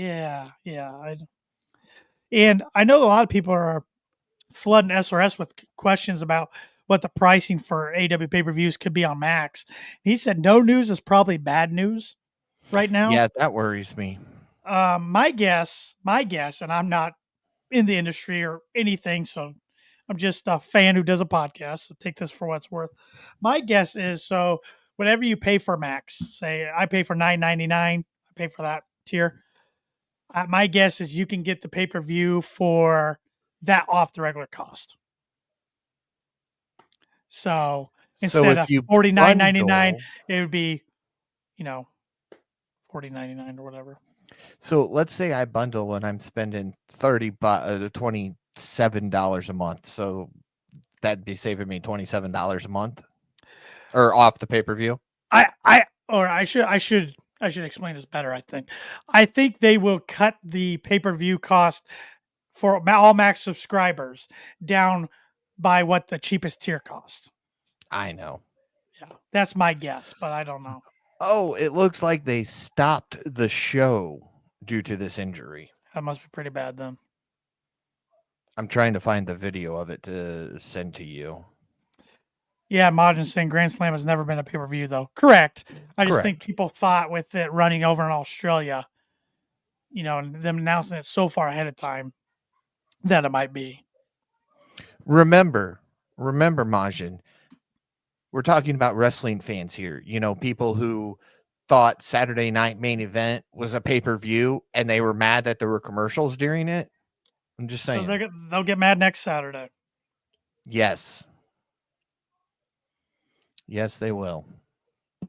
and I know a lot of people are flooding SRS with questions about what the pricing for AW pay-per-views could be on Max. He said no news is probably bad news right now. Yeah, that worries me. My guess, and I'm not in the industry or anything, so I'm just a fan who does a podcast, so take this for what it's worth. My guess is, so whatever you pay for Max, say I pay for $9.99, I pay for that tier. My guess is you can get the pay-per-view for that off the regular cost. So instead of $49.99, it would be, $40.99 or whatever. So let's say I bundle and I'm spending $27 a month. So that'd be saving me $27 a month, or off the pay-per-view. I should explain this better. I think they will cut the pay-per-view cost for all Max subscribers down by what the cheapest tier costs. I know. Yeah, that's my guess, but I don't know. Oh, it looks like they stopped the show due to this injury. That must be pretty bad then. I'm trying to find the video of it to send to you. Yeah, Majin saying Grand Slam has never been a pay-per-view, though. Correct. I just think people thought with it running over in Australia, and them announcing it so far ahead of time, that it might be. Remember, Majin, we're talking about wrestling fans here. People who thought Saturday Night Main Event was a pay-per-view and they were mad that there were commercials during it. I'm just saying. So they'll get mad next Saturday. Yes. Yes, they will. All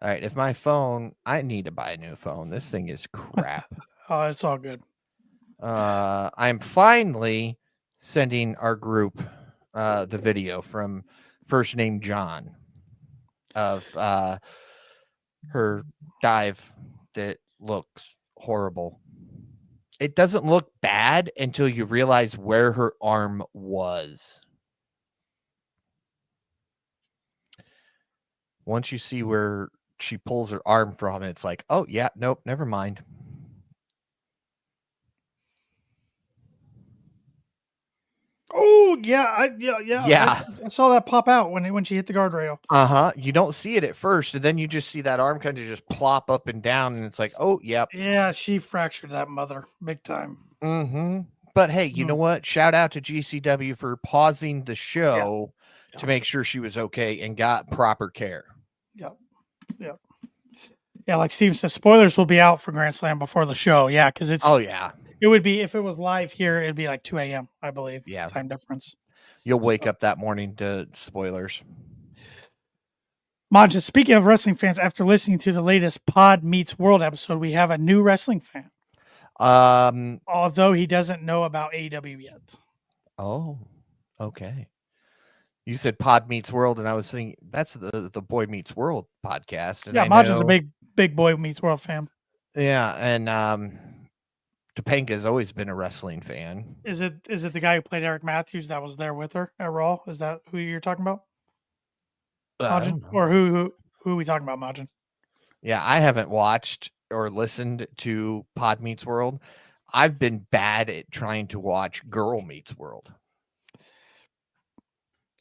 right. If my phone, I need to buy a new phone. This thing is crap. Oh, it's all good. I'm finally sending our group the video from first name John of her dive that looks horrible. It doesn't look bad until you realize where her arm was. Once you see where she pulls her arm from, it's like, oh, yeah, nope, never mind. Oh, yeah. I saw that pop out when she hit the guardrail. You don't see it at first, and then you just see that arm kind of just plop up and down, and it's like, oh, yep. Yeah, she fractured that mother big time. But hey, you know what? Shout out to GCW for pausing the show to make sure she was okay and got proper care. Yep. Yeah, like Steven says, spoilers will be out for Grand Slam before the show. Yeah, because it's... Oh, yeah. It would be, if it was live here, it'd be like 2 a.m., I believe. Yeah. Time difference. You'll wake up that morning to spoilers. Manja, speaking of wrestling fans, after listening to the latest Pod Meets World episode, we have a new wrestling fan. Although he doesn't know about AEW yet. Oh, okay. You said Pod Meets World, and I was thinking that's the Boy Meets World podcast. And yeah, Maja's a big Boy Meets World fan. Yeah, and Topanga has always been a wrestling fan. Is it the guy who played Eric Matthews that was there with her at Raw? Is that who you're talking about? Majin? Or who are we talking about, Majin? Yeah, I haven't watched or listened to Pod Meets World. I've been bad at trying to watch Girl Meets World.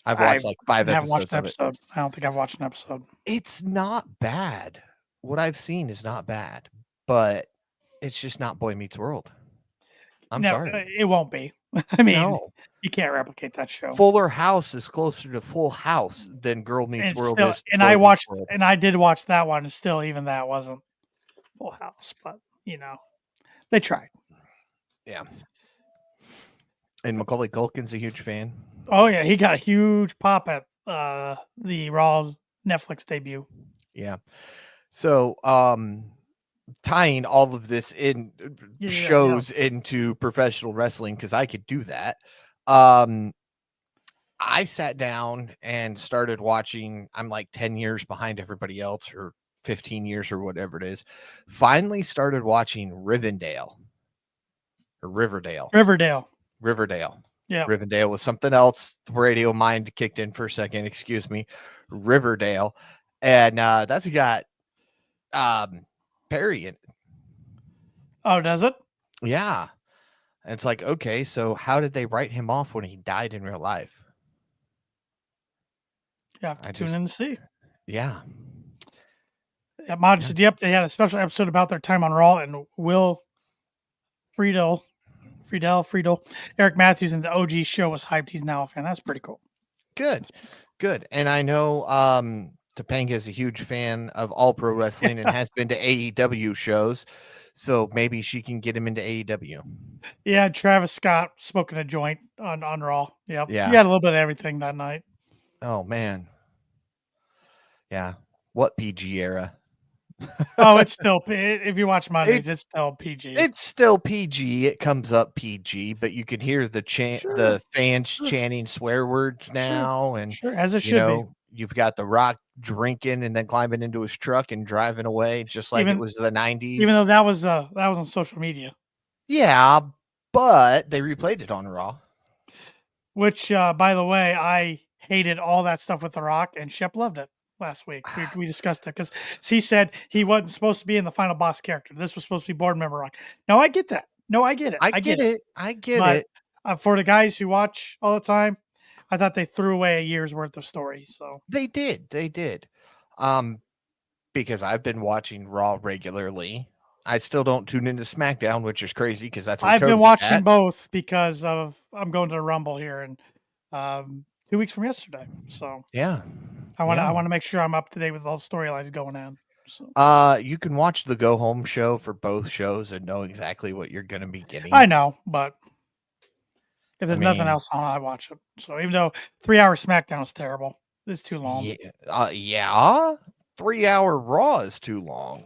I've watched like 5 episodes. Watched an episode. I don't think I've watched an episode. It's not bad. What I've seen is not bad, but it's just not Boy Meets World. I'm No, sorry. it won't be. I mean, No. you can't replicate that show. Fuller House is closer to Full House than Girl Meets It's World still, is to and Boy I Meets watched, World. and I did watch that one, and still, even that wasn't Full House. But they tried. Yeah. And Macaulay Culkin's a huge fan. Oh yeah, he got a huge pop at the Raw Netflix debut. Yeah. So, tying all of this in shows into professional wrestling, because I could do that. I sat down and started watching. I'm like 10 years behind everybody else, or 15 years, or whatever it is. Finally started watching Riverdale. Yeah. Riverdale was something else. The radio mind kicked in for a second. Excuse me. Riverdale. And that's got Perry in it. Oh, does it? Yeah. And it's like, okay, so how did they write him off when he died in real life? You have to tune in to see. Yeah. Mod said, yep, they had a special episode about their time on Raw, and Will Friedel, Eric Matthews in the OG show was hyped. He's now a fan. That's pretty cool. Good. And I know Topanga is a huge fan of all pro wrestling and has been to AEW shows. So maybe she can get him into AEW. Yeah, Travis Scott smoking a joint on Raw. Yep. Yeah. He had a little bit of everything that night. Oh, man. Yeah. What PG era? Oh, it's still, if you watch Mondays, it's still PG. It's still PG. It comes up PG, but you can hear the the fans chanting swear words now. And as it should be. You've got The Rock drinking and then climbing into his truck and driving away, just like it was the 90s. Even though that was on social media. Yeah, but they replayed it on Raw. Which, by the way, I hated all that stuff with The Rock, and Shep loved it last week. We discussed it because he said he wasn't supposed to be in the final boss character. This was supposed to be board member Rock. No, I get that. No, I get it. I get it. For the guys who watch all the time, I thought they threw away a year's worth of story. So they did. Because I've been watching Raw regularly. I still don't tune into SmackDown, which is crazy because that's what I've been watching both because I'm going to the Rumble here in 2 weeks from yesterday. So yeah, I want to make sure I'm up to date with all the storylines going on. So. You can watch the Go Home show for both shows and know exactly what you're going to be getting. I know, but if there's nothing else on, I watch it. So even though 3 hour SmackDown is terrible, it's too long. Yeah, 3 hour Raw is too long.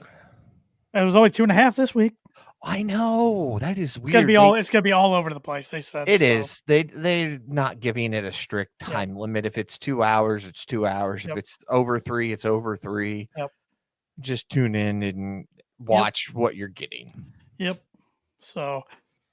It was only 2.5 this week. I know, that is weird. It's gonna be all over the place. They said it is. They're not giving it a strict time limit. If it's 2 hours, it's 2 hours. If it's over 3, it's over 3. Yep. Just tune in and watch what you're getting. Yep. So,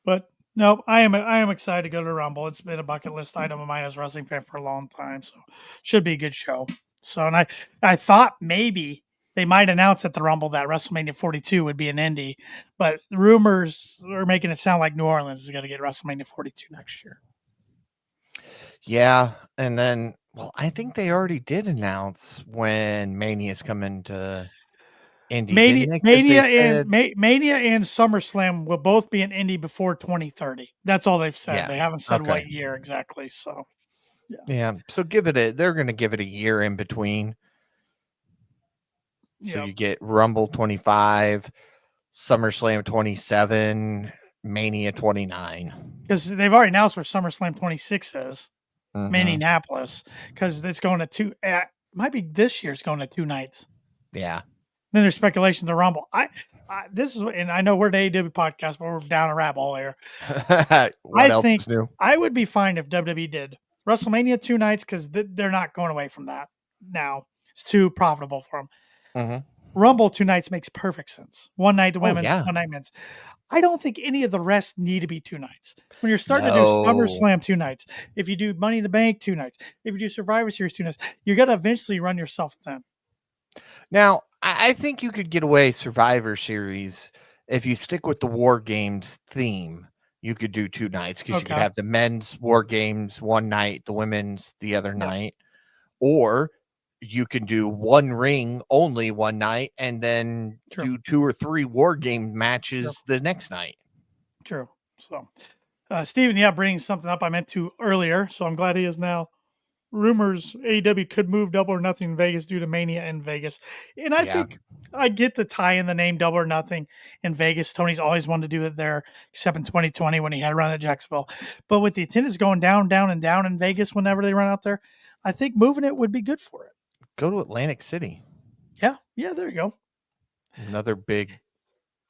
but no, I am excited to go to the Rumble. It's been a bucket list item of mine as a wrestling fan for a long time. So, should be a good show. So, and I thought maybe they might announce at the Rumble that WrestleMania 42 would be an indie, but rumors are making it sound like New Orleans is going to get WrestleMania 42 next year. Yeah, and then, I think they already did announce when Mania's coming to Indy. Mania and SummerSlam will both be an indie before 2030. That's all they've said. Yeah. They haven't said what year exactly. So, yeah. So they're going to give it a year in between. So you get Rumble 25, SummerSlam 27, Mania 29. Because they've already announced where SummerSlam 26 is, Minneapolis. Because it's going to two. Might be this year. It's going to 2 nights. Yeah. Then there's speculation to Rumble. This is, and I know we're the AEW podcast, but we're down a rabbit hole here. I think is new? I would be fine if WWE did WrestleMania 2 nights because they're not going away from that now. It's too profitable for them. Rumble 2 nights makes perfect sense. 1 night to women's, 1 night men's. I don't think any of the rest need to be 2 nights. When you're starting to do SummerSlam 2 nights, if you do Money in the Bank 2 nights, if you do Survivor Series 2 nights, you're going to eventually run yourself thin. Now, I think you could get away Survivor Series if you stick with the War Games theme. You could do 2 nights because you could have the men's War Games 1 night, the women's the other night, or you can do 1 ring only 1 night and then do 2 or 3 War Game matches the next night. True. So, Steven, bringing something up I meant to earlier. So I'm glad he is now. Rumors AEW could move Double or Nothing in Vegas due to Mania in Vegas. And I think I get the tie in the name Double or Nothing in Vegas. Tony's always wanted to do it there, except in 2020 when he had a run at Jacksonville. But with the attendance going down, down, and down in Vegas whenever they run out there, I think moving it would be good for it. Go to Atlantic City. Yeah, there you go. Another big.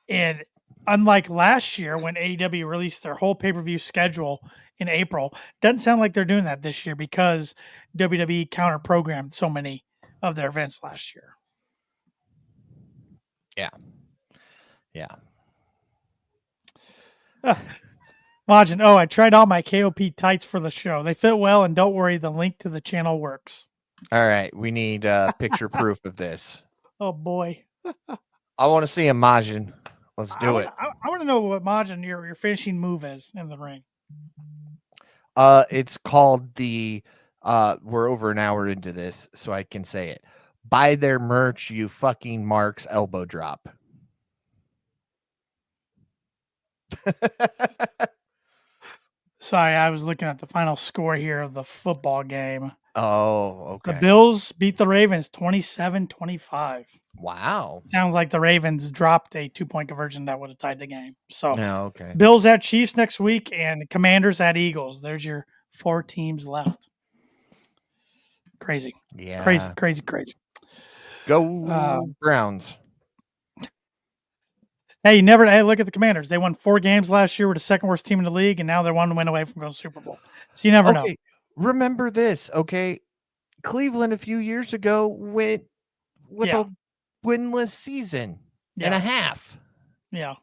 And unlike last year when AEW released their whole pay-per-view schedule in April, doesn't sound like they're doing that this year because WWE counter-programmed so many of their events last year. Yeah. Majin, I tried all my KOP tights for the show. They fit well, and don't worry, the link to the channel works. All right, we need picture proof of this. Oh, boy. I want to see a Majin. Let's do it. I want to know what Majin your finishing move is in the ring. It's called the we're over an hour into this, so I can say it. Buy their merch, you fucking marks, elbow drop. Sorry, I was looking at the final score here of the football game. Oh, okay. The Bills beat the Ravens 27-25. Wow. Sounds like the Ravens dropped a 2-point conversion that would have tied the game. So, okay. Bills at Chiefs next week and Commanders at Eagles. There's your 4 teams left. Crazy. Yeah. Crazy. Go Browns. Hey, look at the Commanders. They won 4 games last year. Were the second worst team in the league, and now they're 1 win away from going to the Super Bowl. So you never know. Remember this, okay? Cleveland a few years ago went with a winless season and a half. Yeah.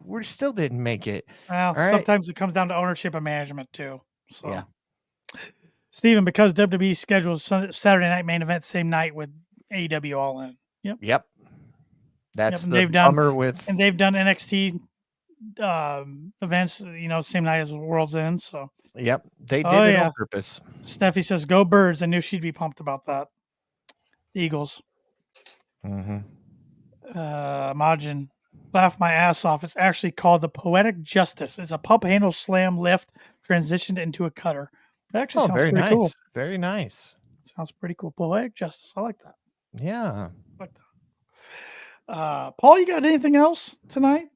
We still didn't make it. Well, sometimes it comes down to ownership and management too. So, yeah. Steven, because WWE schedules Saturday night main event same night with AEW All In. Yep. That's the bummer with... And they've done NXT events, same night as World's End. So, yep, they did it on purpose. Steffi says, "Go Birds." I knew she'd be pumped about that. Eagles. Majin, laugh my ass off. It's actually called the Poetic Justice. It's a pump handle slam lift transitioned into a cutter. That actually sounds pretty cool. Very nice. Sounds pretty cool. Poetic Justice. I like that. Yeah. I like that. Paul, you got anything else tonight?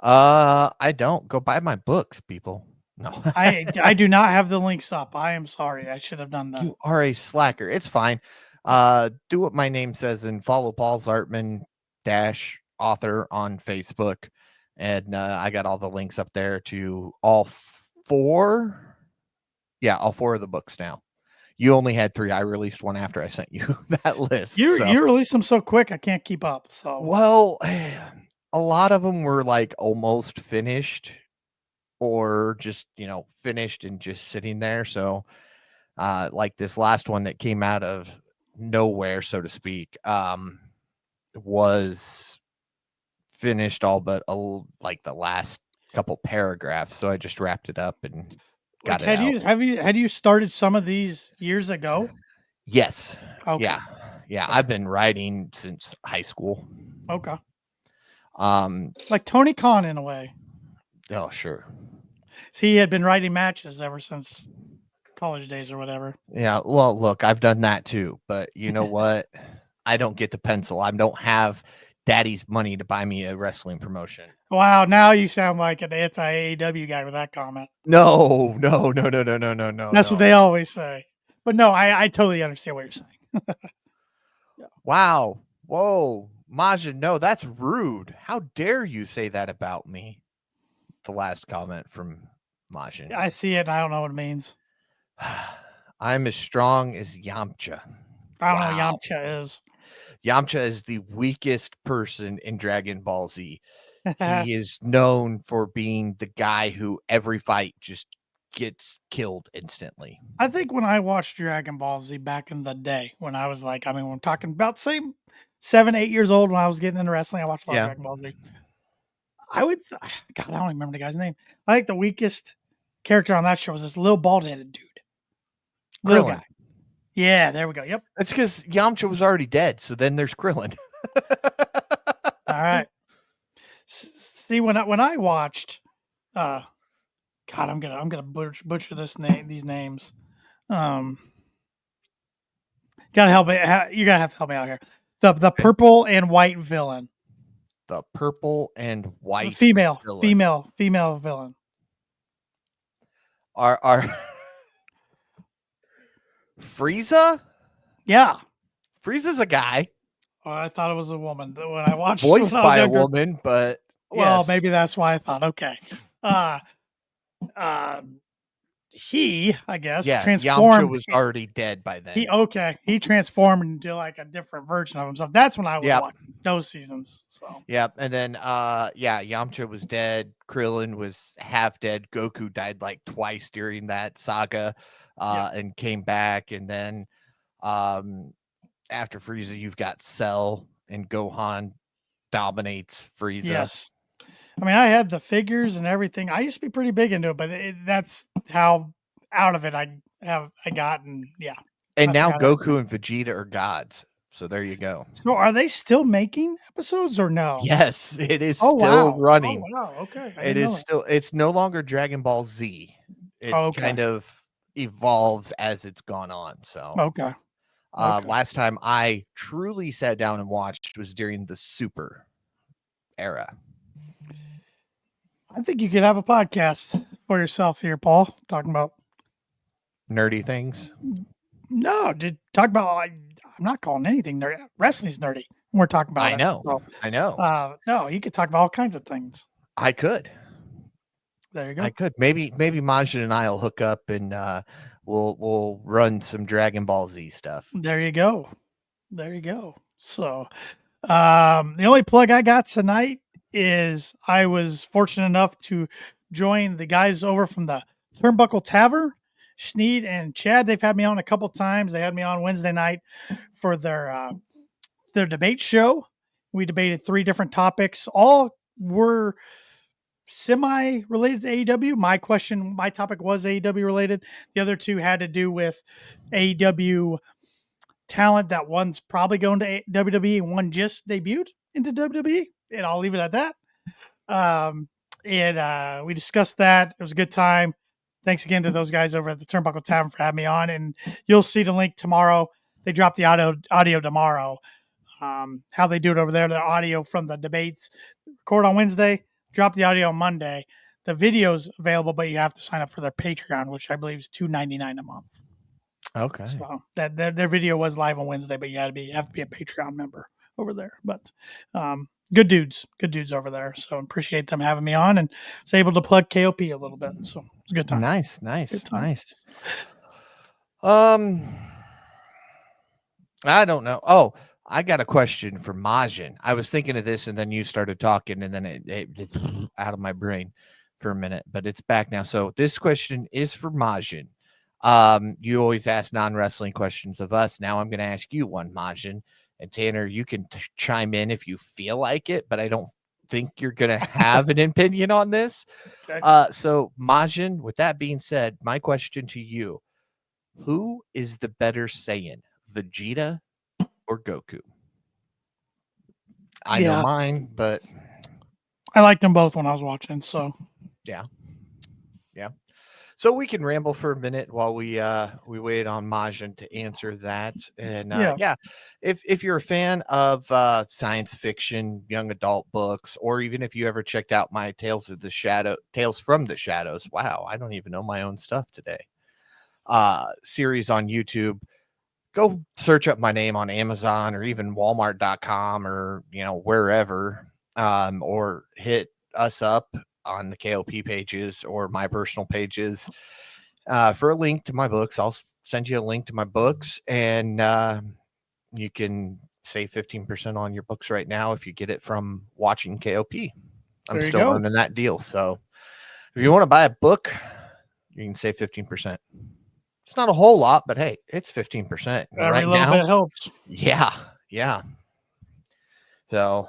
I don't. Go buy my books, people. No. I do not have the links up. I am sorry. I should have done that. You are a slacker. It's fine. Do what my name says and follow Paul Zartman -author on Facebook. And I got all the links up there to all 4. Yeah, all 4 of the books now. You only had 3. I released one after I sent you that list. You released them so quick, I can't keep up. So well, a lot of them were like almost finished, or just finished and just sitting there. So, like this last one that came out of nowhere, so to speak, was finished all but like the last couple paragraphs. So I just wrapped it up and. Had you started some of these years ago? Yes. Okay. Yeah. Okay. I've been writing since high school. Okay. Like Tony Khan in a way. Oh, sure. See, he had been writing matches ever since college days or whatever. Yeah. Well, look, I've done that too, but you know what? I don't get the pencil. I don't have daddy's money to buy me a wrestling promotion. Wow, now you sound like an anti-AEW guy with that comment. No. That's what they always say. But no, I totally understand what you're saying. Wow. Whoa. Majin, no, that's rude. How dare you say that about me? The last comment from Majin. I see it and I don't know what it means. I'm as strong as Yamcha. I don't know what Yamcha is. Yamcha is the weakest person in Dragon Ball Z. He is known for being the guy who every fight just gets killed instantly. I think when I watched Dragon Ball Z back in the day, when I was like, we're talking about same 7-8 years old when I was getting into wrestling, I watched a lot of Dragon Ball Z. I don't even remember the guy's name. I think the weakest character on that show was this little bald-headed dude. Little guy. Yeah, there we go. Yep. That's because Yamcha was already dead. So then there's Krillin. All right. See, when I watched God, I'm gonna butcher these names. Gotta help me. You're gonna have to help me out here. The purple and white villain. The purple and white female villain. villain. Are Frieza? Yeah. Frieza's a guy. Well, I thought it was a woman when I watched. Voiced when I was by a younger. woman, but Well, yes. maybe that's why I thought. Okay. He, I guess, transformed. Yamcha was already dead by then. He transformed into like a different version of himself. That's when I was watching those seasons. So and then Yamcha was dead. Krillin was half dead. Goku died like twice during that saga, and came back. And then after Frieza, you've got Cell, and Gohan dominates Frieza. Yes. I mean, I had the figures and everything. I used to be pretty big into it, but that's how out of it I gotten. Yeah. And now Goku and Vegeta are gods. So there you go. So are they still making episodes or no? Yes, it is still running. Oh, wow. Okay. It's no longer Dragon Ball Z. It kind of evolves as it's gone on. So okay. Last time I truly sat down and watched was during the Super era. I think you could have a podcast for yourself here, Paul, talking about nerdy things. No, talk about. I'm not calling anything nerdy. Wrestling's nerdy. We're talking about. I know. No, you could talk about all kinds of things. I could. There you go. I could. Maybe Majin and I will hook up and we'll run some Dragon Ball Z stuff. There you go. So, the only plug I got tonight is I was fortunate enough to join the guys over from the Turnbuckle Tavern, Schneed and Chad. They've had me on a couple times. They had me on Wednesday night for their debate show. We debated 3 different topics. All were semi-related to AEW. My topic was AEW related. The other 2 had to do with AEW talent that one's probably going to WWE and one just debuted into WWE. And I'll leave it at that. And we discussed that. It was a good time. Thanks again to those guys over at the Turnbuckle Tavern for having me on. And you'll see the link tomorrow. They drop the audio tomorrow. How they do it over there, the audio from the debates. Record on Wednesday, drop the audio on Monday. The video's available, but you have to sign up for their Patreon, which I believe is $2.99 a month. Okay. So that their video was live on Wednesday, but you have to be a Patreon member over there. But good dudes over there. So appreciate them having me on, and was able to plug KOP a little bit. So it's a good time. Nice. I don't know. Oh, I got a question for Majin. I was thinking of this, and then you started talking, and then it's out of my brain for a minute, but it's back now. So this question is for Majin. You always ask non-wrestling questions of us. Now I'm going to ask you one, Majin. And Tanner, you can chime in if you feel like it, but I don't think you're going to have an opinion on this. Okay. So Majin, with that being said, my question to you, who is the better Saiyan, Vegeta or Goku? I know mine, but I liked them both when I was watching. So yeah. So we can ramble for a minute while we wait on Majin to answer that. And if you're a fan of science fiction, young adult books, or even if you ever checked out my Tales from the Shadows. Wow, I don't even know my own stuff today. Series on YouTube. Go search up my name on Amazon or even Walmart.com or wherever, or hit us up on the KOP pages or my personal pages for a link to my books. I'll send you a link to my books, and you can save 15% on your books right now if you get it from watching KOP. I'm still running that deal. So if you want to buy a book, you can save 15%. It's not a whole lot, but hey, it's 15%. Every little bit helps. Yeah. So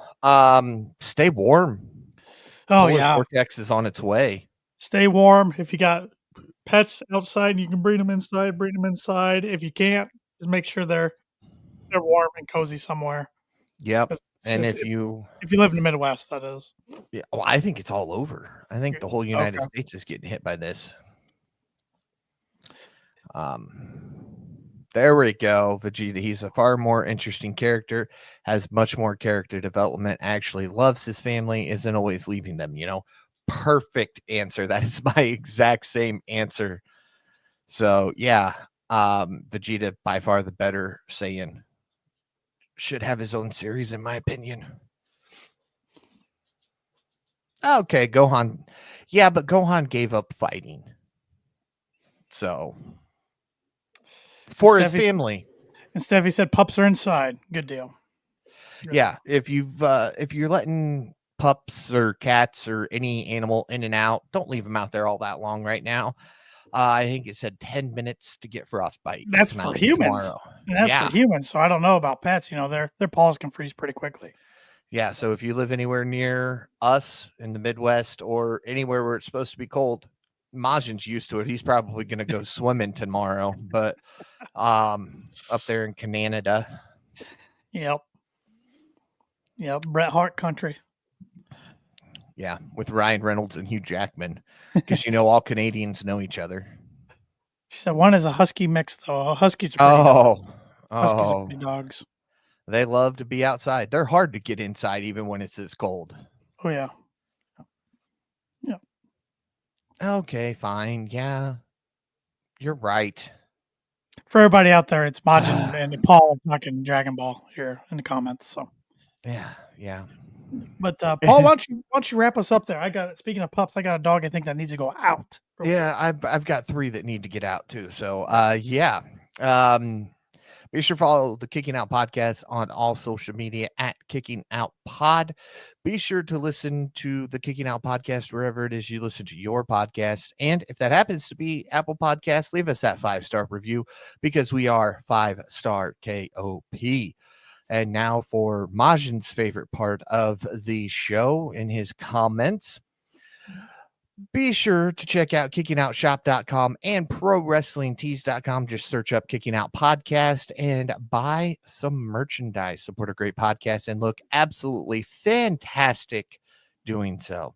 stay warm. Oh, yeah. Vortex is on its way. Stay warm. If you got pets outside, you can bring them inside. If you can't, just make sure they're warm and cozy somewhere. Yep. And if you live in the Midwest, that is. Yeah, well, I think it's all over. I think the whole United Okay. States is getting hit by this. There we go, Vegeta. He's a far more interesting character, has much more character development, actually loves his family, isn't always leaving them, Perfect answer. That is my exact same answer. So yeah, Vegeta by far the better Saiyan. Should have his own series, in my opinion. Okay, Gohan. Yeah, but Gohan gave up fighting. So for his family. And Steffi said pups are inside. Good deal. Yeah, if you're letting pups or cats or any animal in and out, don't leave them out there all that long right now. I think it said 10 minutes to get frostbite. That's for humans. That's for humans. So I don't know about pets. Their paws can freeze pretty quickly. Yeah. So if you live anywhere near us in the Midwest or anywhere where it's supposed to be cold, Majin's used to it. He's probably going to go swimming tomorrow, but up there in Canada. Yep. Bret Hart country. Yeah, with Ryan Reynolds and Hugh Jackman, because all Canadians know each other. She said one is a husky mix, though. Huskies are pretty Huskies are pretty dogs. They love to be outside. They're hard to get inside, even when it's this cold. Oh yeah. Yeah. Okay, fine. Yeah, you're right. For everybody out there, it's Majin and Paul talking Dragon Ball here in the comments. So yeah. But Paul, why don't you wrap us up there? Speaking of pups, I got a dog I think that needs to go out. Yeah, I've got 3 that need to get out too. So yeah. Be sure to follow the Kicking Out Podcast on all social media at Kicking Out Pod. Be sure to listen to the Kicking Out Podcast wherever it is you listen to your podcast. And if that happens to be Apple Podcasts, leave us that 5-star review, because we are 5-star KOP. And now for Majin's favorite part of the show in his comments. Be sure to check out kickingOutShop.com and ProWrestlingTees.com. Just search up Kicking Out Podcast and buy some merchandise. Support a great podcast and look absolutely fantastic doing so.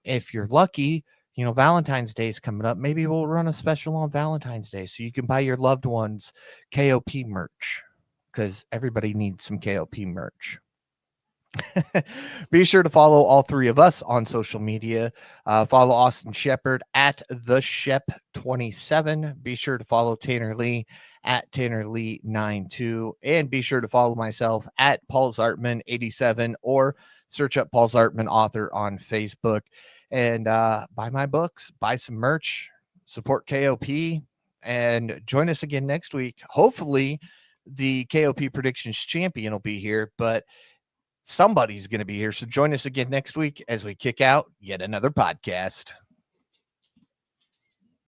If you're lucky, Valentine's Day is coming up. Maybe we'll run a special on Valentine's Day so you can buy your loved ones KOP merch, because everybody needs some KOP merch. Be sure to follow all 3 of us on social media. Follow Austin Shepard at the Shep27. Be sure to follow Tanner Lee at TannerLee92. And be sure to follow myself at Paul Zartman87, or search up Paul Zartman author on Facebook. And buy my books, buy some merch, support KOP, and join us again next week. Hopefully the KOP predictions champion will be here, but somebody's going to be here. So join us again next week as we kick out yet another podcast.